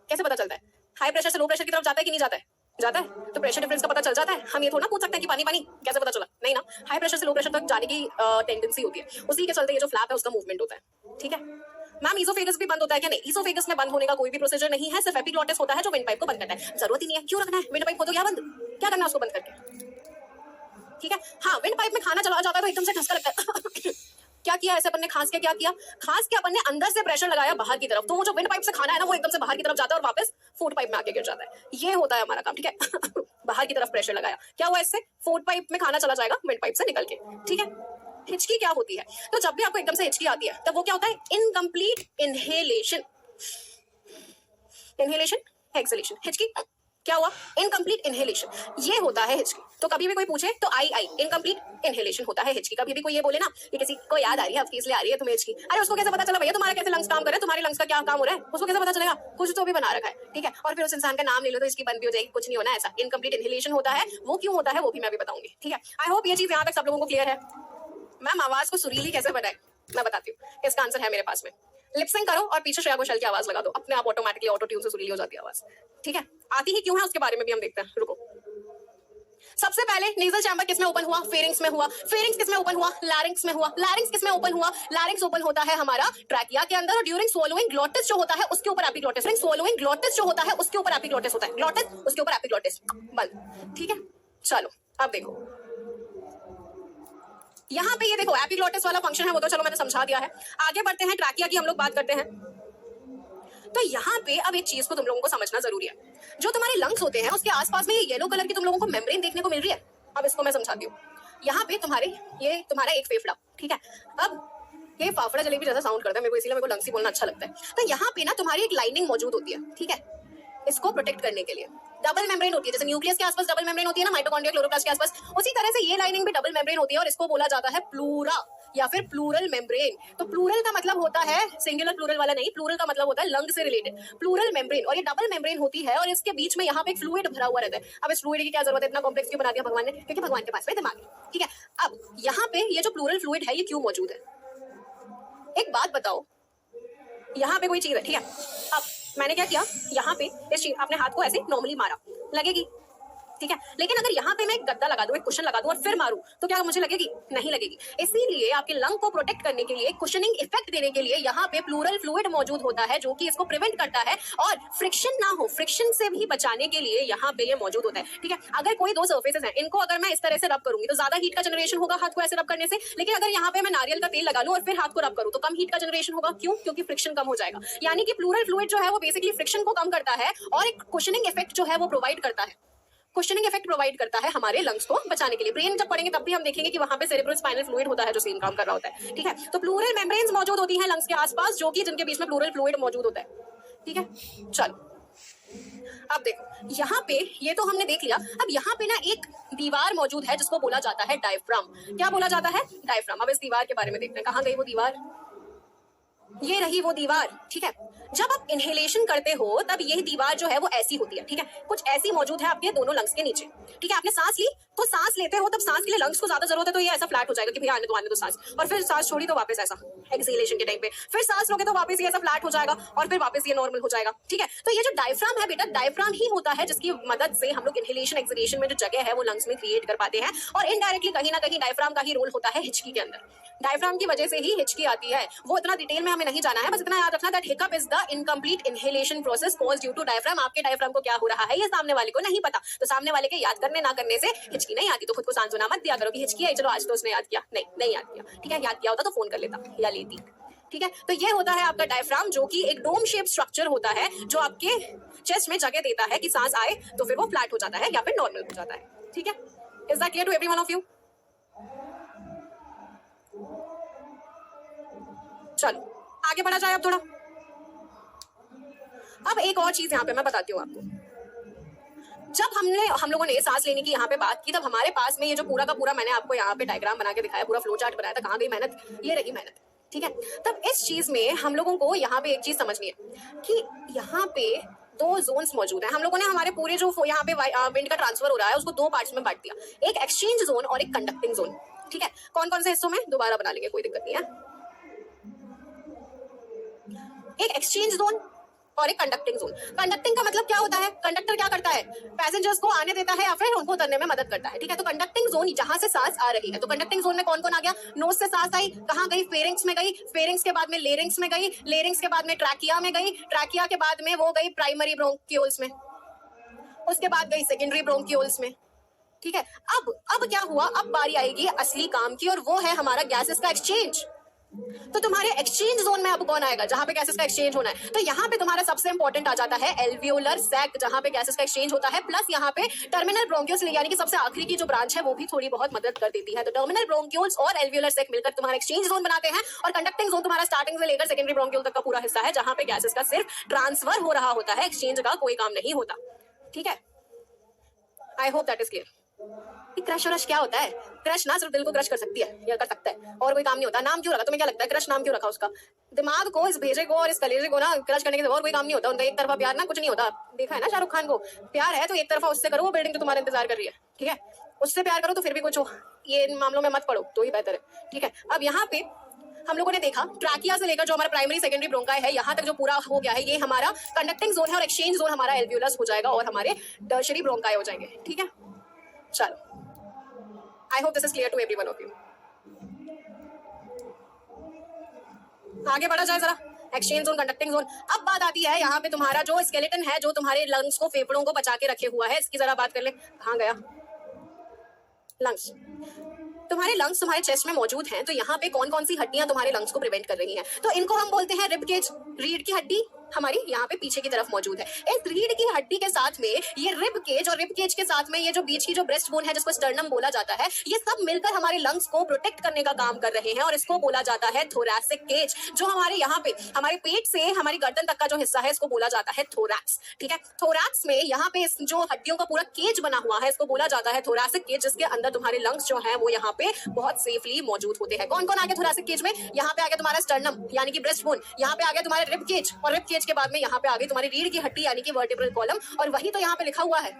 कैसे पता चलता है? हाई प्रेशर से लो प्रेशर की तरफ जाता है कि नहीं जाता है? जाता है, तो प्रेशर डिफरेंस का पता चल जाता है। हम ये थोड़ा ना पूछ सकते हैं कि पानी पानी कैसे पता चला, नहीं ना। हाई प्रेशर से लो प्रेशर तक जाने की टेंडेंसी होती है, उसी के चलते ये जो फ्लैप है उसका मूवमेंट होता है। ठीक है मैम, ईसोफेगस भी बंद होता है क्या? नहीं, ईसोफेगस में बंद होने का कोई भी प्रोसीजर नहीं है, सिर्फ एपिग्लॉटिस होता है जो विंड पाइप को बंद करता है। जरूरत ही नहीं है, क्यों रखना है विंड पाइप को, तो क्या बंद, क्या करना है उसको बंद करके? ठीक है, हाँ, विंड पाइप में खाना चला जाता है तो एकदम से ठसका लगता है क्या किया ऐसे अपन ने? खांस के क्या किया? खांस के अपन ने अंदर से प्रेशर लगाया बाहर की तरफ, तो वो जो विंड पाइप से खाना है ना वो एकदम से बाहर की तरफ जाता है और वापस फूड पाइप में आके गिर जाता है। ये होता है हमारा काम। ठीक है बाहर की तरफ प्रेशर लगाया, क्या हुआ इससे? फूड पाइप में खाना चला जाएगा विंड पाइप से निकल के। ठीक है, हिचकी क्या होती है? तो जब भी आपको एकदम से हिचकी आती है तब वो क्या होता है? Incomplete inhalation, inhalation exhalation. हिचकी क्या हुआ? इनकम्प्लीट इनहेलेशन, ये होता है हिचकी। तो कभी भी कोई पूछे तो आई इनकम्प्लीट इनहेलेशन होता है हिचकी। कभी भी कोई ये बोले ना कि किसी को याद आ रही है आपकी इसलिए आ रही है तुम्हें हिचकी, अरे उसको कैसे पता चला भैया तुम्हारा कैसे लंग्स काम कर रहे हैं, तुम्हारे लंग्स का क्या काम हो रहा है, उसको कैसे पता चलेगा? कुछ तो भी बना रखा है। ठीक है, और फिर उस इंसान का नाम ले लो तो इसकी बंद भी हो जाएगी, कुछ नहीं होना ऐसा। इनकम्प्लीट इनहेलेशन होता है, वो क्यों होता है वो भी मैं भी बताऊंगी। ठीक है, आई होप ये चीज यहाँ तक सब लोगों को क्लियर है। मैम आवाज को सुरीली कैसे बनाए? मैं बताती हूँ, इसका आंसर है मेरे पास में। लिपसिंग करो और पीछे श्रेया घोषाल की आवाज लगा दो, अपने आप ऑटोमेटिकली ऑटो ट्यून से सुरीली हो जाती है आवाज। ठीक है, आती ही क्यों है उसके बारे में भी हम देखते हैं, रुको। सबसे पहले नेजल चैम्बर किसमें ओपन हुआ? फेरिंग्स में हुआ। फेरिंग्स किसमें ओपन हुआ? लैरिंक्स में हुआ। लैरिंक्स किसमें ओपन हुआ? लैरिंक्स ओपन होता है हमारा ट्रैकिया के अंदर, और ड्यूरिंग स्वॉलोइंग ग्लॉटिस जो होता है उसके ऊपर एपिग्लॉटिस। स्वॉलोइंग ग्लॉटिस जो होता है उसके ऊपर एपिग्लॉटिस होता है, ग्लॉटिस उसके ऊपर एपिग्लॉटिस बंद। ठीक है, चलो अब देखो यहाँ पे, ये देखो एपिग्लॉटिस वाला फंक्शन है वो तो चलो मैंने समझा दिया है। आगे बढ़ते हैं, ट्रैकिया की हम लोग बात करते हैं। तो यहाँ पे अब एक चीज को तुम लोगों को समझना जरूरी है, जो तुम्हारे लंग्स होते हैं उसके आसपास में ये येलो कलर की तुम लोगों को मेम्ब्रेन देखने को मिल रही है। अब इसको मैं समझाती हूँ। यहाँ पे ये तुम्हारा एक फेफड़ा, ठीक है, अब ये फाफड़ा जलेबी जैसा साउंड करता है मेरे को, इसीलिए मेरे को लंग्स ही बोलना अच्छा लगता है। तो यहाँ पे ना तुम्हारी एक लाइनिंग मौजूद होती है, ठीक है, इसको प्रोटेक्ट करने के लिए डबल मेम्ब्रेन होती है। जैसे न्यूक्लियस के आसपास डबल मेम्ब्रेन होती है ना, माइटोकॉन्ड्रिया क्लोरोप्लास्ट के आसपास, उसी तरह से ये लाइनिंग भी डबल मेम्ब्रेन होती है और इसको बोला जाता है प्लूरा या फिर प्लूरल मेम्ब्रेन। तो प्लूरल का मतलब होता है सिंगुलर प्लूरल वाला नहीं, प्लूरल का मतलब होता है लंग से रिलेटेड, प्लूरल मेम्ब्रेन। और ये डबल मेम्ब्रेन होती है और इसके बीच में यहाँ पे एक फ्लूइड भरा हुआ रहता है। अब इस फ्लूइड की क्या जरूरत है, इतना कॉम्प्लेक्स क्यों बना दिया भगवान ने? क्योंकि भगवान के पास में दिमाग है। ठीक है, अब यहाँ पे ये जो प्लूरल फ्लूइड है ये क्यों मौजूद है? एक बात बताओ, यहाँ पे कोई चीज है, ठीक है, अब मैंने क्या किया, यहाँ पे इस चीज अपने हाथ को ऐसे नॉर्मली मारा, लगेगी, ठीक है, लेकिन अगर यहाँ पे मैं एक गद्दा लगा दूं, एक कुशन लगा दूं और फिर मारूं तो क्या मुझे लगेगी? नहीं लगेगी। इसीलिए आपके लंग को प्रोटेक्ट करने के लिए, कुशनिंग इफेक्ट देने के लिए यहाँ पे प्लूरल फ्लूइड मौजूद होता है जो कि इसको प्रिवेंट करता है और फ्रिक्शन ना हो, फ्रिक्शन से भी बचाने के लिए यहाँ पे ये मौजूद होता है। ठीक है, अगर कोई दो सर्फेसेस हैं, इनको अगर मैं इस तरह से रब करूंगी तो ज्यादा हीट का जनरेशन होगा हाथ को ऐसे रब करने से, लेकिन अगर यहाँ पे मैं नारियल का तेल लगा लूं और फिर हाथ को रब करूं तो कम हीट का जनरेशन होगा। क्यों? क्योंकि फ्रिक्शन कम हो जाएगा। यानी कि प्लूरल फ्लूइड जो है वो बेसिकली फ्रिक्शन को कम करता है और एक कुशनिंग इफेक्ट जो है वो प्रोवाइड करता है, क्वेश्चनिंग इफेक्ट प्रोवाइड करता है हमारे लंग्स को बचाने के लिए। ब्रेन जब पढ़ेंगे तब भी हम देखेंगे कि वहां पे सेरेब्रो स्पाइनल फ्लूइड होता है जो सेम काम कर रहा होता है। ठीक है, तो प्लूरल मेम्ब्रेन्स मौजूद होती हैं लंग्स के आसपास, जो कि जिनके बीच में प्लूरल फ्लूइड मौजूद होता है। ठीक है, चलो अब देखो यहाँ पे ये तो हमने देख लिया। अब यहाँ पे ना एक दीवार मौजूद है जिसको बोला जाता है डायफ्राम। क्या बोला जाता है? डायफ्राम। अब इस दीवार के बारे में देखते हैं, कहाँ गई वो दीवार? ये रही वो दीवार, ठीक है। जब आप इनहेलेशन करते हो तब यही दीवार जो है वो ऐसी होती है, ठीक है, कुछ ऐसी मौजूद है आपके दोनों लंग्स के नीचे, ठीक है। आपने सांस ली तो सांस लेते हो तब सांस के लिए लंग्स को ज्यादा जरूरत है, तो ये ऐसा फ्लैट हो जाएगा कि भैया आने दो सांस, और फिर सांस छोड़ी तो वापस ऐसा एक्सहेलेशन के टाइम पे, फिर सांस लोगे तो वापस ये ऐसा फ्लैट हो जाएगा और फिर वापस ये नॉर्मल हो जाएगा, ठीक है। तो ये जो डायफ्राम है बेटा, डायफ्राम ही होता है जिसकी मदद से हम लोग इनहेलेशन एक्सहेलेशन में जो जगह है वो लंग्स में क्रिएट कर पाते हैं, और इनडायरेक्टली कहीं ना कहीं डायफ्राम का ही रोल होता है हिचकी के अंदर। डायफ्राम की वजह से ही हिचकी आती है, वो इतना डिटेल में हमें नहीं जाना है, बस इतना याद रखना that hiccup is the incomplete inhalation process caused due to diaphragm. आपके डायफ्राम को क्या हो रहा है ये सामने वाले को नहीं पता, तो सामने वाले के याद करने ना करने से हिचकी नहीं आती, तो खुद को सांत्वना मत दिया करो कि हिचकी आई, चलो आज तो उसने याद किया, नहीं याद किया, ठीक है। याद किया होता तो फोन कर लेता या लेती, ठीक है। तो ये होता है आपका डायफ्राम, जो कि एक डोम शेप स्ट्रक्चर होता है जो आपके चेस्ट में जगह देता है कि सांस आए तो फिर वो फ्लैट हो जाता है या फिर नॉर्मल हो जाता है, ठीक है। Is that clear to every one of you? चलो आगे बढ़ा जाए अब थोड़ा। अब एक और चीज यहाँ पे मैं बताती हूँ आपको। जब हम लोगों ने सांस लेने की यहाँ पे बात की, तब हमारे पास में ये जो पूरा का पूरा मैंने आपको यहाँ पे डायग्राम बना के दिखाया, पूरा फ्लो चार्ट बनाया था, कहाँ गई मेहनत? ये रही मेहनत, ठीक है। तब इस चीज में हम लोगों को यहाँ पे एक चीज समझनी है कि यहाँ पे दो जोन्स मौजूद हैं। हम लोगों ने हमारे पूरे जो यहाँ पे विंड का ट्रांसफर हो रहा है उसको दो पार्ट्स में बांट दिया, एक एक्सचेंज जोन और एक कंडक्टिंग जोन, ठीक है। कौन कौन से हिस्सों में दोबारा बना लेंगे, कोई दिक्कत नहीं है। एक एक्सचेंज जोन और एक कंडक्टिंग जोन। कंडक्टिंग का मतलब क्या होता है? कंडक्टर क्या करता है? पैसेंजर्स को आने देता है या फिर उनको उतरने में मदद करता है, ठीक है। तो कंडक्टिंग जोन जहां से सांस आ रही है, तो कंडक्टिंग जोन में कौन कौन आ गया? नोज से सांस आई, कहां गई? फेरिंग्स में गई, फेरिंग्स के बाद में लेरिंग्स में गई, लेरिंग्स के बाद में ट्रैकिया में गई, ट्रैकिया के बाद में वो गई प्राइमरी ब्रोंकियोल्स में, उसके बाद गई सेकेंडरी ब्रोंकियोल्स में, ठीक है। अब क्या हुआ? अब बारी आएगी असली काम की, और वो है हमारा गैसेस का एक्सचेंज। तो तुम्हारे एक्सचेंज जोन में अब कौन आएगा? जहां पे गैसेस का एक्सचेंज होना है। तो यहाँ पे तुम्हारा सबसे इंपॉर्टेंट आ जाता है एल्वियोलर सैक, जहां पे गैसेस का एक्सचेंज होता है, प्लस यहाँ पे टर्मिनल ब्रोंक्यूल्स यानी कि सबसे आखिरी की जो ब्रांच है वो भी थोड़ी बहुत मदद कर देती है। तो टर्मिनल ब्रोंक्यूल्स और एल्वियोलर सैक मिलकर तुम्हारा एक्सचेंज जोन बनाते हैं, और कंडक्टिंग जोन तुम्हारा स्टार्टिंग से लेकर सेकेंडरी ब्रोंक्यूल तक का पूरा हिस्सा है, जहां पे गैसेस का सिर्फ ट्रांसफर हो रहा होता है, एक्सचेंज का कोई काम नहीं होता, ठीक है। I hope that is clear. Crush rush क्या होता है? क्रश ना सिर्फ दिल को क्रश कर सकती है या कर सकता है, और कोई काम नहीं होता। नाम क्यों रखा? तुम्हें क्या लगता है क्रश नाम क्यों रखा उसका? दिमाग को, इस भेजे को और इस कलेजे को ना क्रश करने के और कोई काम नहीं होता। उनका एक तरफा प्यार ना कुछ नहीं होता। देखा है ना शाहरुख खान को? प्यार है तो एक तरफा उससे करो, वो बिल्डिंग तो तुम्हारा इंतजार कर रही है, ठीक है। उससे प्यार करो तो फिर भी कुछ हो, ये इन मामलों में मत पड़ो तो ही बेहतर है, ठीक है। अब यहाँ पे हम लोगों ने देखा ट्रैकिया से लेकर जो हमारा प्राइमरी सेकेंडरी ब्रोंकाई है, यहाँ तक जो पूरा हो गया है, ये हमारा कंडक्टिंग जोन है, और एक्सचेंज जोन हमारा एल्वियोलस हो जाएगा, और हमारे टर्शियरी ब्रोंकाई हो जाएंगे, ठीक है। चलो, I hope this is clear to every one of you. आगे बढ़ा जाए जरा। Exchange zone, conducting zone. अब बात आती है यहाँ पे तुम्हारा जो स्केलेटन है, जो तुम्हारे लंग्स को, फेफड़ों को बचा के रखे हुआ है, इसकी जरा बात कर ले। कहाँ गया लंग्स? तुम्हारे लंग्स तुम्हारे चेस्ट में मौजूद हैं, तो यहाँ पे कौन कौन सी हड्डियां तुम्हारे लंग्स को प्रिवेंट कर रही हैं? तो इनको हम बोलते हैं रिब केज। रीढ़ की हड्डी हमारी यहाँ पे पीछे की तरफ मौजूद है। इस रीढ़ की हड्डी के साथ में ये रिब केज, और रिब केज के साथ में ये जो बीच की जो ब्रेस्ट बोन है जिसको स्टर्नम बोला जाता है, ये सब मिलकर हमारे लंग्स को प्रोटेक्ट करने का काम कर रहे हैं, और इसको बोला जाता है थोरैसिक केज। जो हमारे यहाँ पे हमारे पेट से हमारी गर्दन तक का जो हिस्सा है, इसको बोला जाता है थोरैक्स, ठीक है। थोरैक्स में यहाँ पे जो हड्डियों का पूरा केज बना हुआ है, इसको बोला जाता है थोरैसिक केज, जिसके अंदर तुम्हारे लंग्स जो है वो यहाँ पे बहुत सेफली मौजूद होते हैं। कौन कौन आ गया थोरैसिक केज में? यहाँ पे आ गया तुम्हारा स्टर्नम यानी कि ब्रेस्ट बोन, यहाँ पे आ गया तुम्हारा रिब केज, और रिब केज के बाद में यहाँ पे आ गई तुम्हारी रीढ़ की हड्डी यानी कि वर्टिब्रल कॉलम, और वही तो यहाँ पे लिखा हुआ है,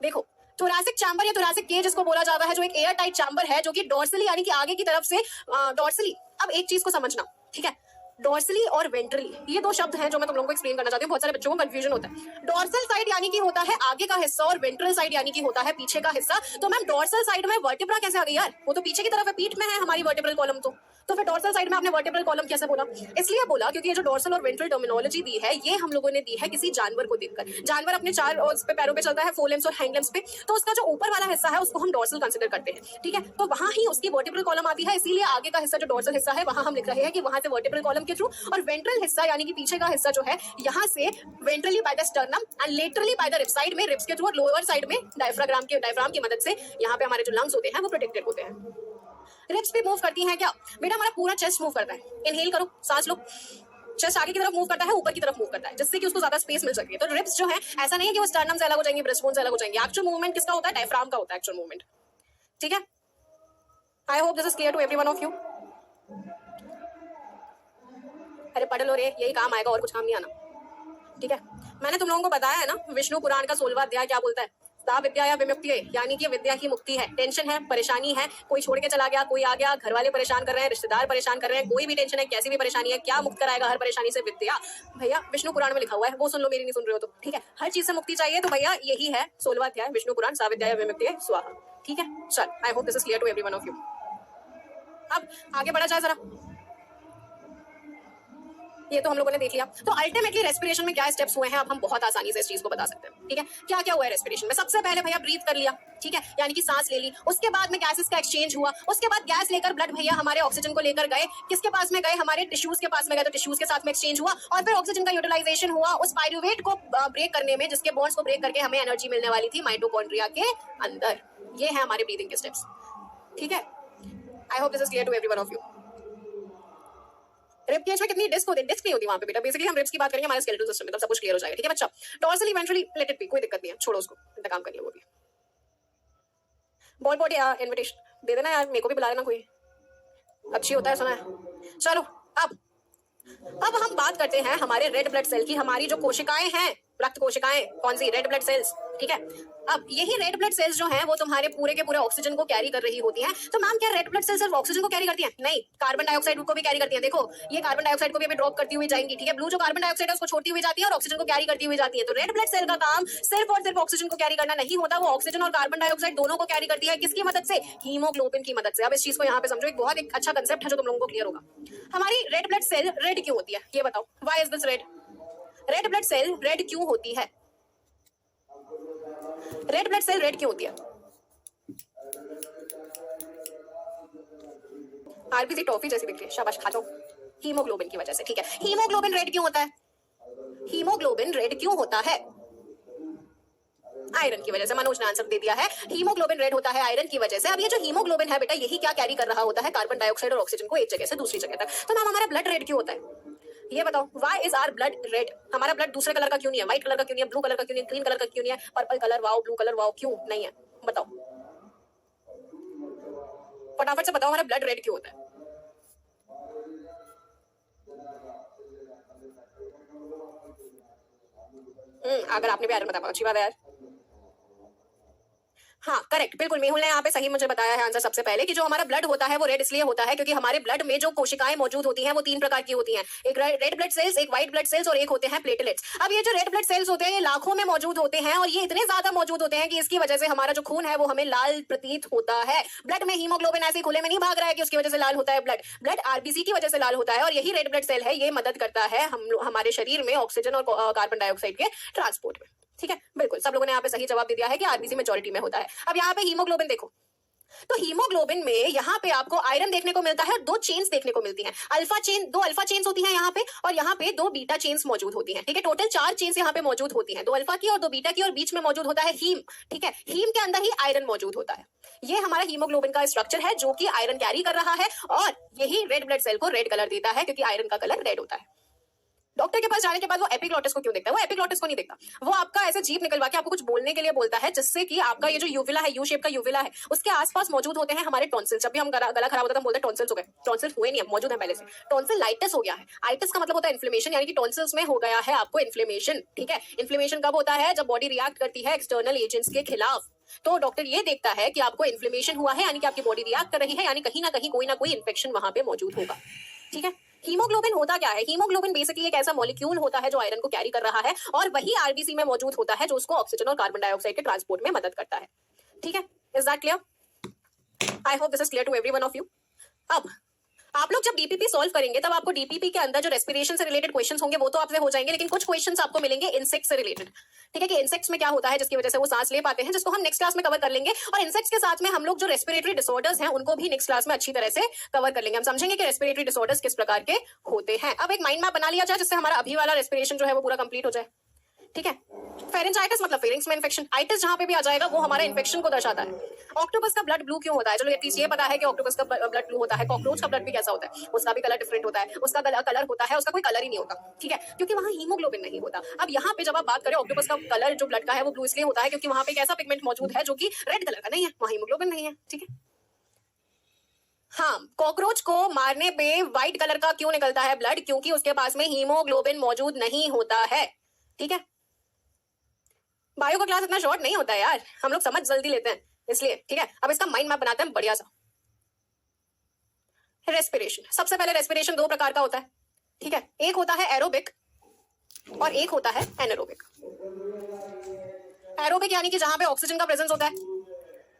देखो थोरैसिक चैम्बर या थोरैसिक केज इसको बोला जाता है, जो एक एयर टाइट चैम्बर है, जो कि डॉर्सली यानी कि आगे की तरफ से डॉर्सली। अब एक चीज को समझना, ठीक है, डॉर्सली और वेंट्रली ये दो शब्द हैं जो मैं तुम लोगों को एक्सप्लेन करना चाहती हूँ। बहुत सारे बच्चों को कंफ्यूजन होता है। डॉर्सल साइड यानी कि होता है आगे का हिस्सा, और वेंट्रल साइड यानी कि होता है पीछे का हिस्सा। तो मैम डॉर्सल साइड में वर्टिब्रा कैसे आ गई यार? वो तो पीछे की तरफ है, पीठ में है हमारी वर्टिब्रल कॉलम। तो फिर डॉर्सल साइड में आपने वर्टिब्रल कॉलम कैसे बोला? इसलिए बोला क्योंकि ये जो डॉर्सल और वेंट्रल टर्मिनोलॉजी दी है, ये हम लोगों ने दी है किसी जानवर को देखकर। जानवर अपने चार पैरों पे चलता है, फोर और हाइंड लिम्स पे, तो उसका जो ऊपर वाला हिस्सा है उसको हम डॉर्सल कंसीडर करते हैं, ठीक है। तो वहां ही उसकी वर्टिब्रल कॉलम आती है, इसीलिए आगे का हिस्सा जो डॉर्सल हिस्सा है, वहां हम लिख रहे हैं कि वहां से वर्टिब्रल कॉलम के थ्रू, और वेंट्रल हिस्सा यानी कि पीछे का हिस्सा जो है, यहाँ से ventrally by the sternum and laterally by the rib side में, रिब्स के थ्रू, और लोअर साइड में डायफ्राग्राम की मदद से यहाँ पे हमारे जो लंग्स होते हैं वो प्रोटेक्टेड होते हैं। रिब्स भी मूव करती हैं क्या बेटा? हमारा पूरा चेस्ट मूव करता है। इनहेल करो, सांस लो, चेस्ट आगे की तरफ मूव करता है, ऊपर की तरफ मूव करता है, जिससे कि उसको ज्यादा स्पेस मिल सके। तो रिब्स जो है, ऐसा नहीं है कि वो स्टर्नम से अलग हो जाएंगे, ब्रेस्ट बोन से अलग हो जाएंगे। एक्चुअल मूवमेंट किसका होता है? डायफ्राम का होता है एक्चुअल मूवमेंट, ठीक है। I hope this is clear to every one of you. अरे पढ़ लो रे, यही काम आएगा और कुछ काम नहीं आना, ठीक है। मैंने तुम लोगों को बताया है ना, विष्णु पुराण का 16वां अध्याय क्या बोलता है, सा विद्या या विमुक्ति, यानी कि विद्या की मुक्ति है। टेंशन है, परेशानी है, कोई छोड़ के चला गया, कोई आ गया, घर वाले परेशान कर रहे हैं, रिश्तेदार परेशान कर रहे हैं, कोई भी टेंशन है, कैसी भी परेशानी है, क्या मुक्त कराएगा हर परेशानी से? विद्या। भैया विष्णु पुराण में लिखा हुआ है, वो सुन लो, मेरी नहीं सुन रहे हो तो, ठीक है। हर चीज से मुक्ति चाहिए तो भैया यही है 16वां अध्याय विष्णु पुराण, सा विद्या या विमुक्ति स्वाहा, ठीक है। चल, I hope this is clear to every one of you. अब आगे बढ़ा जाए जरा, ये तो हम लोगों ने देख लिया। तो अल्टीमेटली रेस्पिरेशन में क्या स्टेप्स हुए हैं, अब हम बहुत आसानी से इस चीज को बता सकते हैं, ठीक है। क्या क्या हुआ है रेस्पिरेशन में? सबसे पहले भैया ब्रीथ कर लिया, ठीक है, यानी कि सांस ले ली। उसके बाद में गैसेस का एक्सचेंज हुआ, उसके बाद गैस लेकर ब्लड भैया हमारे ऑक्सीजन को लेकर गए, किसके पास में गए? हमारे टिश्यूज के पास में गए, तो टिश्यूज के साथ में एक्सचेंज हुआ, और फिर ऑक्सीजन का यूटिलाइजेशन हुआ उस पायरुवेट को ब्रेक करने में, जिसके बॉन्ड्स को ब्रेक करके हमें एनर्जी मिलने वाली थी माइटोकॉन्ड्रिया के अंदर। ये है हमारे ब्रीदिंग के स्टेप्स, ठीक है। I hope this is clear to every one of you. Rib cage में कितनी डिस्क होती है? डिस्क नहीं होती वहां पे बेटा, बेसिकली हम रिब्स की बात करेंगे हमारे स्केलेटल सिस्टम में, तब सब कुछ क्लियर हो जाएगा, ठीक है बच्चा। Dorsally ventrally let it be, कोई दिक्कत नहीं है, छोड़ो उसको, इंतकाम कर लिया वो भी। बॉल बॉडी इनविटेशन दे देना यार, मेरे को भी बुला लेना कोई, अच्छी होता है सुना है। चलो अब हम बात करते हैं हमारे रेड ब्लड सेल की। हमारी जो कोशिकाएं हैं, रक्त कोशिकाएं, कौन सी? रेड ब्लड सेल्स, ठीक है। अब यही रेड ब्लड सेल्स जो हैं वो तुम्हारे पूरे के पूरे ऑक्सीजन को कैरी कर रही होती हैं। तो मैम क्या रेड ब्लड सेल्स सिर्फ ऑक्सीजन को कैरी करती हैं? नहीं, कार्बन डाइऑक्साइड को भी कैरी करती हैं। देखो ये कार्बन डाइऑक्साइड को भी अभी ड्रॉप करती हुई जाएंगी, ठीक है। ब्लू जो कार्बन डाइऑक्साइड है उसको छोड़ती हुई जाती है और ऑक्सीजन को कैरी करती हुई जाती है। तो रेड ब्लड सेल का काम सिर्फ और सिर्फ ऑक्सीजन को कैरी करना नहीं होता, वो ऑक्सीजन और कार्बन डाइऑक्साइड दोनों को कैरी करती है। किसकी मदद से? हीमोग्लोबिन की मदद से। अब इस चीज को यहाँ पे समझो, एक बहुत एक अच्छा कंसेप्ट है जो तुम लोगों को क्लियर होगा। हमारी रेड ब्लड सेल रेड क्यों होती है, ये बताओ, why is this red? Red blood cell red क्यों होती है? रेड ब्लड सेल रेड क्यों होती है? आरबीसी टॉफी जैसी दिख रही है, शाबाश, खा जाओ। हीमोग्लोबिन की वजह से, ठीक है। हीमोग्लोबिन रेड क्यों होता है? हीमोग्लोबिन रेड क्यों होता है? आयरन की वजह से। मनोज ने आंसर दे दिया है, हीमोग्लोबिन रेड होता है आयरन की वजह से। अब ये जो हीमोग्लोबिन है बेटा, यही क्या कैरी कर रहा होता है? कार्बन डाइऑक्साइड और ऑक्सीजन को एक जगह से दूसरी जगह तक। तो मैम हमारा ब्लड रेड क्यों होता है, ये बताओ, why is our blood red? हमारा ब्लड दूसरे कलर का क्यों नहीं है? व्हाइट कलर का क्यों नहीं है? ब्लू कलर का क्यों नहीं है? ग्रीन कलर का क्यों नहीं है? Purple colour wow, blue colour wow, क्यों नहीं है? बताओ, फटाफट से बताओ, हमारा ब्लड रेड क्यों होता है? अगर आपने भी आयरन बताया, अच्छी बात है यार। हाँ करेक्ट, बिल्कुल, मेहुल ने यहाँ पे सही मुझे बताया है आंसर सबसे पहले, कि जो हमारा ब्लड होता है वो रेड इसलिए होता है क्योंकि हमारे ब्लड में जो कोशिकाएं मौजूद होती हैं वो 3 प्रकार की होती हैं। एक रेड ब्लड सेल्स, एक व्हाइट ब्लड सेल्स और एक होते हैं प्लेटलेट्स। अब ये जो रेड ब्लड सेल्स होते हैं ये लाखों में मौजूद होते हैं और ये इतने ज्यादा मौजूद होते हैं कि इसकी वजह से हमारा जो खून है वो हमें लाल प्रतीत होता है। ब्लड में हीमोग्लोबिन ऐसे खुले में नहीं भाग रहा है कि उसकी वजह से लाल होता है ब्लड आरबीसी की वजह से लाल होता है। और यही रेड ब्लड सेल है, ये मदद करता है हमारे शरीर में ऑक्सीजन और कार्बन डाइऑक्साइड के ट्रांसपोर्ट में, ठीक है। बिल्कुल, सब लोगों ने यहाँ पे सही जवाब दे दिया है कि आरबीसी मेजॉरिटी में होता है। अब यहाँ पे हीमोग्लोबिन देखो, तो हीमोग्लोबिन में यहाँ पे आपको आयरन देखने को मिलता है और 2 चेन्स देखने को मिलती हैं। अल्फा चेन, 2 अल्फा चेन्स होती हैं यहाँ पे, और यहाँ पे 2 बीटा चेन्स मौजूद होती हैं, ठीक है। टोटल 4 चेन्स यहाँ पे मौजूद होती हैं, 2 अल्फा की और 2 बीटा की, और बीच में मौजूद होता है हीम, ठीक है। हीम के अंदर ही आयरन मौजूद होता है। ये हमारा हीमोग्लोबिन का स्ट्रक्चर है जो कि आयरन कैरी कर रहा है, और यही रेड ब्लड सेल को रेड कलर देता है क्योंकि आयरन का कलर रेड होता है। डॉक्टर के पास जाने के बाद वो एपिग्लॉटिस को क्यों देखता है? वो एपिग्लॉटिस को नहीं देखता, वो आपका ऐसे जीभ निकलवा के आपको कुछ बोलने के लिए बोलता है, जिससे कि आपका ये जो यूविला है, यू शेप का यूविला है, उसके आसपास मौजूद होते हैं हमारे टॉन्सिल्स। जब भी हम गला खराब होता है हम बोलते हैं टॉन्सिल्स हो गए, टॉन्सिल हुए नहीं है, मौजूद है पहले से। टॉन्सिलाइटिस हो गया है, आइटिस का मतलब होता है इन्फ्लेमेशन, यानी कि टॉन्सिल्स में हो गया है आपको इन्फ्लेमेशन, ठीक है। इन्फ्लेमेशन कब होता है? जब बॉडी रिएक्ट करती है एक्सटर्नल एजेंट्स के खिलाफ। तो डॉक्टर ये देखता है कि आपको इन्फ्लेमेशन हुआ है, यानी कि आपकी बॉडी रिएक्ट कर रही है, यानी कहीं ना कहीं कोई ना कोई इन्फेक्शन वहां पे मौजूद होगा, ठीक है। हीमोग्लोबिन होता क्या है? हीमोग्लोबिन बेसिकली एक ऐसा मॉलिक्यूल होता है जो आयरन को कैरी कर रहा है, और वही आरबीसी में मौजूद होता है जो उसको ऑक्सीजन और कार्बन डाइऑक्साइड के ट्रांसपोर्ट में मदद करता है, ठीक है। Is that clear? I hope this is clear to every one of you. अब आप लोग जब डीपीपी सॉल्व करेंगे तब आपको डीपीपी के अंदर जो रेस्पिरेशन से रिलेटेड क्वेश्चंस होंगे वो तो आपसे हो जाएंगे, लेकिन कुछ क्वेश्चंस आपको मिलेंगे इंसेक्ट से रिलेटेड, ठीक है, कि इंसेक्ट्स में क्या होता है जिसकी वजह से वो सांस ले पाते हैं, जिसको हम नेक्स्ट क्लास में कवर कर लेंगे। और इंसेक्ट्स के साथ में हम लोग जो रेस्पिरेटरी डिसऑर्डर्स हैं उनको भी नेक्स्ट क्लास में अच्छी तरह से कवर कर लेंगे। हम समझेंगे कि रेस्पिरेटरी डिसऑर्डर्स किस प्रकार के होते हैं। अब एक माइंड मैप बना लिया जाए जिससे हमारा अभी वाला रेस्पिरेशन जो है वो पूरा कंप्लीट हो जाए, ठीक है। फेरेंजाइटिस मतलब फेरिंग्स में इन्फेक्शन, आइटिस जहां पे भी आ जाएगा वो हमारे इन्फेक्शन को दर्शाता है। ऑक्टोपस का ब्लड ब्लू क्यों होता है? चलो एटलीस्ट ये पता है कि ऑक्टोपस का ब्लड ब्लू होता है। कॉकरोच का ब्लड भी कैसा होता है? उसका भी कलर डिफरेंट होता है, उसका कलर होता है, उसका कोई कलर ही नहीं होता, ठीक है, क्योंकि वहां हीमोग्लोबिन नहीं होता। अब यहाँ पे जब आप बात करें ऑक्टोपस का कलर जो ब्लड का है वो ब्लू इसलिए होता है क्योंकि वहां पे एक ऐसा पिगमेंट मौजूद है जो कि रेड कलर का नहीं है, वहां हीमोग्लोबिन नहीं है, ठीक है। हाँ, कॉकरोच को मारने पे व्हाइट कलर का क्यों निकलता है ब्लड? क्योंकि उसके पास में हीमोग्लोबिन मौजूद नहीं होता है। ठीक है, बायो का क्लास इतना शॉर्ट नहीं होता है यार, हम लोग समझ जल्दी लेते हैं इसलिए। ठीक है, अब इसका माइंड मैप बनाते हैं बढ़िया सा। रेस्पिरेशन, सबसे पहले रेस्पिरेशन दो प्रकार का होता है। ठीक है, एक होता है एरोबिक और एक होता है एनारोबिक। एरोबिक यानी कि जहां पे ऑक्सीजन का प्रेजेंस होता है,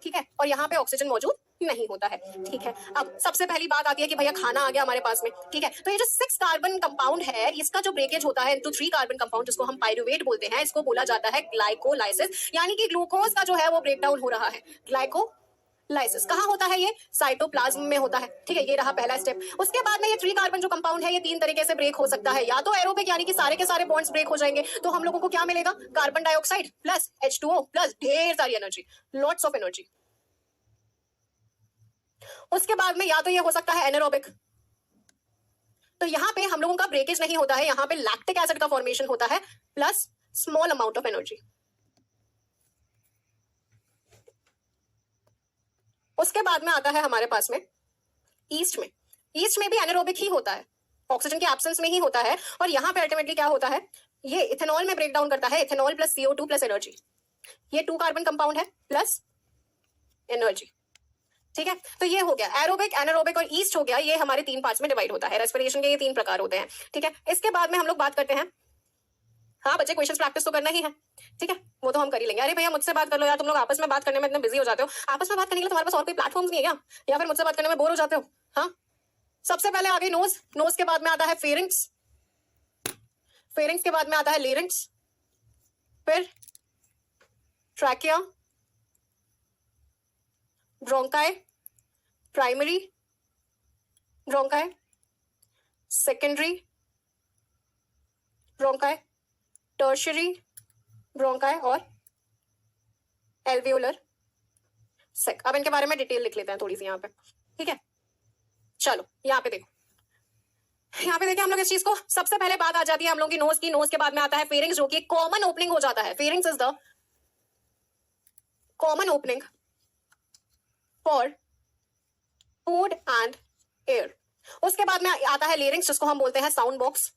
ठीक है, और यहाँ पे ऑक्सीजन मौजूद नहीं होता है। ठीक है, अब सबसे पहली बात आती है कि भैया खाना आ गया हमारे पास में। ठीक है, तो ये जो 6 कार्बन कंपाउंड है, इसका जो ब्रेकेज होता है इनटू 3 कार्बन कंपाउंड, जिसको हम पाइरुवेट बोलते हैं, इसको बोला जाता है ग्लाइकोलाइसिस। यानी कि ग्लूकोज का जो है वो ब्रेक डाउन हो रहा है। ग्लाइकोलाइसिस कहाँ होता है? ये साइटोप्लाज्म में होता है। ठीक है, ये रहा पहला स्टेप। उसके बाद में ये 3 कार्बन जो कंपाउंड है, ये 3 तरीके से ब्रेक हो सकता है। या तो एरोबिक यानी कि सारे के सारे बॉन्ड्स ब्रेक हो जाएंगे, तो हम लोगों को क्या मिलेगा? Carbon dioxide plus H2O plus ढेर सारी एनर्जी, लॉट्स ऑफ एनर्जी। उसके बाद में या तो ये हो सकता है एनारोबिक, तो यहां पे हम लोगों का ब्रेकेज नहीं होता है, यहां पे लैक्टिक एसिड का फॉर्मेशन होता है plus small amount of energy. उसके बाद में आता है हमारे पास में ईस्ट में। ईस्ट में भी एनारोबिक ही होता है, ऑक्सीजन के एब्सेंस में ही होता है। और यहां पे अल्टीमेटली क्या होता है? ये इथेनॉल में ब्रेक डाउन करता है, ethanol plus CO2 plus energy. ये 2 कार्बन कंपाउंड है प्लस एनर्जी। ठीक है, तो ये हो गया एरोबिक, एनारोबिक और ईस्ट हो गया। ये हमारे 3 पार्ट्स में डिवाइड होता है। रेस्पिरेशन के ये 3 प्रकार होते हैं। ठीक है, इसके बाद में हम लोग बात करते हैं, हाँ बच्चे क्वेश्चन प्रैक्टिस तो करना ही है। ठीक है, वो तो हम कर ही लेंगे। अरे भैया मुझसे बात कर लो यार, तुम लोग आपस में बात करने में इतने बिजी हो जाते हो। आपस में बात करने के लिए तुम्हारे पास और कोई प्लेटफॉर्म नहीं है क्या? या फिर मुझसे बात करने में बोर हो जाते हो? हाँ, सबसे पहले आ गई नोज, नोज के बाद में आता है फेरिंग्स, फेरिंग्स के बाद में आता है लेरिंग्स, फिर trachea, bronchi, primary bronchi, secondary bronchi, tertiary bronchi और एल्वियोलर सेक। अब इनके बारे में डिटेल लिख लेते हैं थोड़ी सी यहाँ पे। ठीक है, चलो यहाँ पे देखो, यहाँ पे देखिए हम लोग इस चीज को, सबसे पहले बात आ जाती है हम लोग की नोज की। नोज के बाद में आता है फेरिंग्स, जो कि कॉमन ओपनिंग हो जाता है। Pharynx is the common opening for food and air. उसके बाद में आता है लेरिंग्स, जिसको हम बोलते हैं साउंड बॉक्स।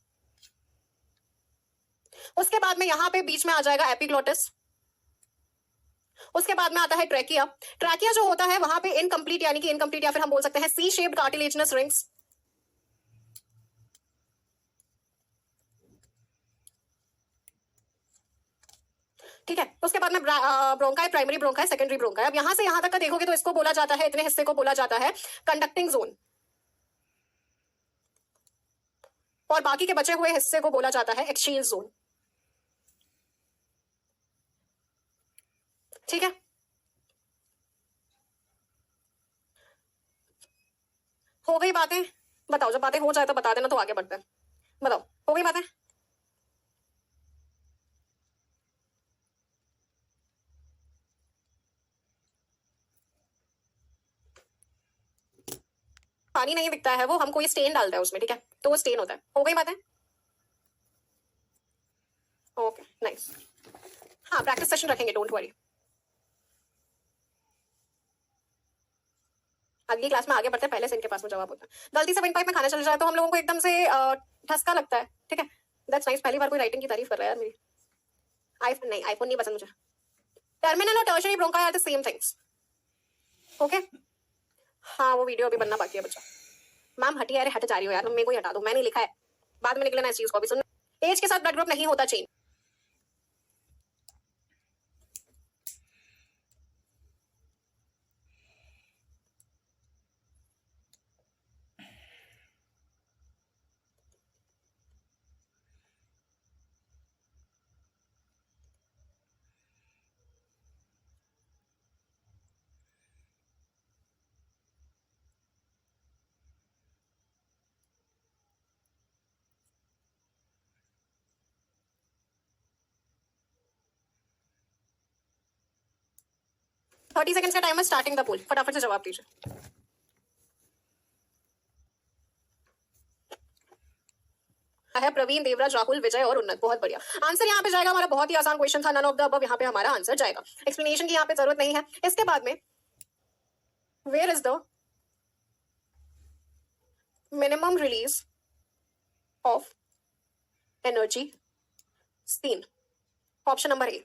उसके बाद में यहां पे बीच में आ जाएगा एपिग्लोटिस। उसके बाद में आता है ट्रैकिया। ट्रैकिया जो होता है वहां पे इनकम्प्लीट, यानी कि इनकम्प्लीट या फिर हम बोल सकते हैं सी शेप्ड कार्टिलेजिनस रिंग्स। ठीक है, उसके बाद में bronchi, primary bronchi, secondary bronchi. अब यहां से यहां तक का देखोगे तो इसको बोला जाता है, इतने हिस्से को बोला जाता है कंडक्टिंग जोन, और बाकी के बचे हुए हिस्से को बोला जाता है एक्सचेंज जोन। ठीक है, हो गई बातें? बताओ, जब बातें हो जाए तो बता देना, तो आगे बढ़ते हैं। बताओ, हो गई बातें? पानी नहीं दिखता है, वो हम कोई स्टेन डालता है उसमें। ठीक है, तो वो स्टेन होता है। हो गई बातें? Okay nice. हाँ, प्रैक्टिस सेशन रखेंगे, डोंट वरी। अगली क्लास में आगे बढ़ते हैं, पहले से इनके पास में जवाब होता है। गलती से विंड पाइप में खाना चल जाए तो हम लोगों को एकदम से ठसका लगता है। ठीक है, दैट्स नाइस। पहली बार कोई राइटिंग की तारीफ कर रहा है यार मेरी। आईफोन नहीं, आईफोन नहीं पसंद मुझे। टर्मिनल और tertiary bronchi are the same things. Okay, हाँ वो वीडियो अभी बनना बाकी है बच्चा। मैम हटी, अरे हट जा रही हो यार, मेरे को ही हटा दो, मैंने लिखा है, बाद में निकलना इस चीज को भी सुन। एज के साथ ब्लड ग्रुप नहीं होता चेंज। थर्टी सेकंड्स का टाइम है, स्टार्टिंग द पोल। फटाफट से जवाब दीजिए। है प्रवीण, देवराज, राहुल, विजय और उन्नत। बहुत बढ़िया आंसर यहाँ पे जाएगा हमारा। बहुत ही आसान क्वेश्चन था, नन ऑफ द अबव यहाँ पे हमारा आंसर जाएगा। एक्सप्लेनेशन की यहाँ पे जरूरत नहीं है। इसके बाद में where is the minimum release of energy seen, option number A.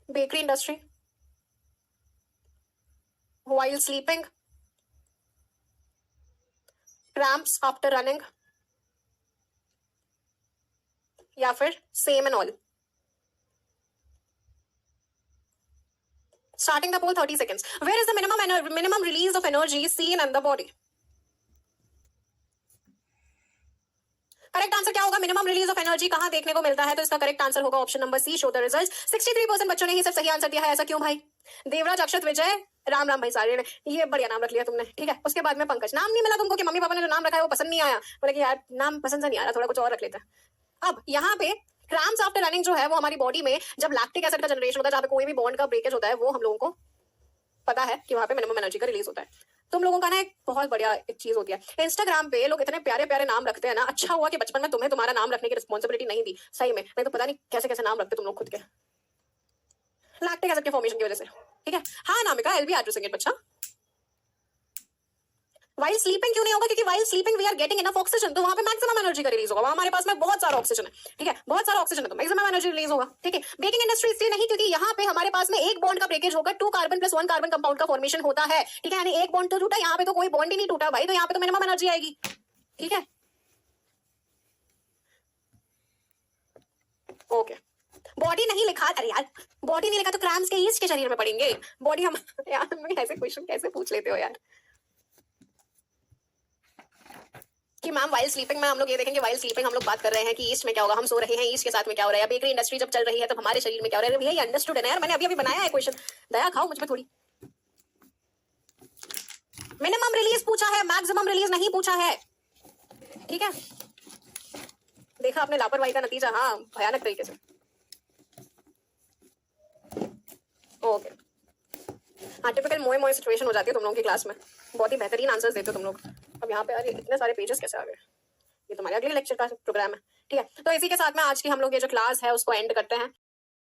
Bakery industry, while sleeping, cramps after running, या फिर same and all। Starting the poll 30 seconds. Where is the minimum release of energy seen in the body? Correct answer क्या होगा? मिनिमम रिलीज ऑफ एनर्जी कहां देखने को मिलता है? तो इसका करेक्ट आंसर होगा option number C, show the result. 63% बच्चों ने ही सिर्फ सही आंसर दिया है। ऐसा क्यों भाई? देवराज, अक्षत, विजय, राम राम भाई सारे ने, ये बढ़िया नाम रख लिया तुमने, ठीक है। उसके बाद में पंकज, नाम नहीं मिला तुमको कि मम्मी पापा ने जो नाम रखा है वो पसंद नहीं आया, बोले कि यार नाम पसंद से नहीं आ रहा, थोड़ा कुछ और रख लेते हैं। अब यहाँ पे क्रैम्प्स आफ्टर रनिंग जो है वो हमारी बॉडी में जब लैक्टिक एसिड का जनरेशन होता है, जहाँ पे कोई भी बॉन्ड का ब्रेकेज होता है, वो हम लोगों को पता है कि वहां पे मिनिमम एनर्जी का रिलीज होता है। तुम लोगों का ना एक बहुत बढ़िया एक चीज होती है, इंस्टाग्राम पे लोग इतने प्यारे प्यारे नाम रखते हैं ना। अच्छा हुआ कि बचपन में तुम्हें तुम्हारा नाम रखने की रिस्पॉन्सिबिलिटी नहीं दी, सही में, नहीं तो पता नहीं कैसे कैसे नाम रखते तुम लोग खुद के, लैक्टिक एसिड के फॉर्मेशन की वजह से, ठीक है। हाँ Namika, I'll be addressing it बच्चा। वाइल स्लीपिंग क्यों नहीं होगा? क्योंकि while sleeping we are getting enough oxygen, तो वहां पे मैक्सिमम एनर्जी का रिलीज होगा। वहां हमारे पास में बहुत सारा ऑक्सीजन है, ठीक है, बहुत सारा ऑक्सीजन है, तो मैक्सिमम एनर्जी रिलीज होगा, ठीक है। बेकिंग इंडस्ट्री इसलिए नहीं क्योंकि यहाँ पे हमारे पास में एक बॉन्ड का ब्रेकेज होगा, 2 कार्बन प्लस 1 कार्बन कंपाउंड का फॉर्मेशन होता है, ठीक है। यानी एक बॉन्ड तो टूटा, यहाँ पे तो कोई बॉन्ड ही नहीं टूटा भाई, तो यहाँ पे तो मिनिमम एनर्जी आएगी, ठीक है। ओके, बॉडी नहीं लिखा, अरे यार बॉडी नहीं लिखा तो क्रैम्प्स के ईस्ट के शरीर में पड़ेंगे। बॉडी हम यार ऐसे क्वेश्चन कैसे पूछ लेते हो यार कि मैम वाइल स्लीपिंग में हम लोग ये देखेंगे, वाइल स्लीपिंग हम लोग बात कर रहे हैं कि ईस्ट में क्या होगा, हम सो रहे हैं, ईस्ट के साथ में क्या हो रहा है। बेकरी इंडस्ट्री जब चल रही है तब हमारे शरीर में क्या हो रहा है, भैया ये अंडरस्टूड है ना यार, मैंने अभी अभी बनाया है क्वेश्चन, दया खाओ मुझ पे थोड़ी। मिनिमम रिलीज पूछा है, मैक्सिमम रिलीज नहीं पूछा है, ठीक है। देखा आपने लापरवाही का नतीजा, हाँ भयानक तरीके से। ओके, हाँ टिपिकल मोए मोए सिचुएशन हो जाती है तुम लोगों की क्लास में, बहुत ही बेहतरीन आंसर्स देते हो तुम लोग। अब यहाँ पे अरे इतने सारे पेजेस कैसे आ गए? ये तुम्हारे अगले लेक्चर का प्रोग्राम है, ठीक है। तो इसी के साथ में आज की हम लोग ये जो क्लास है उसको एंड करते हैं।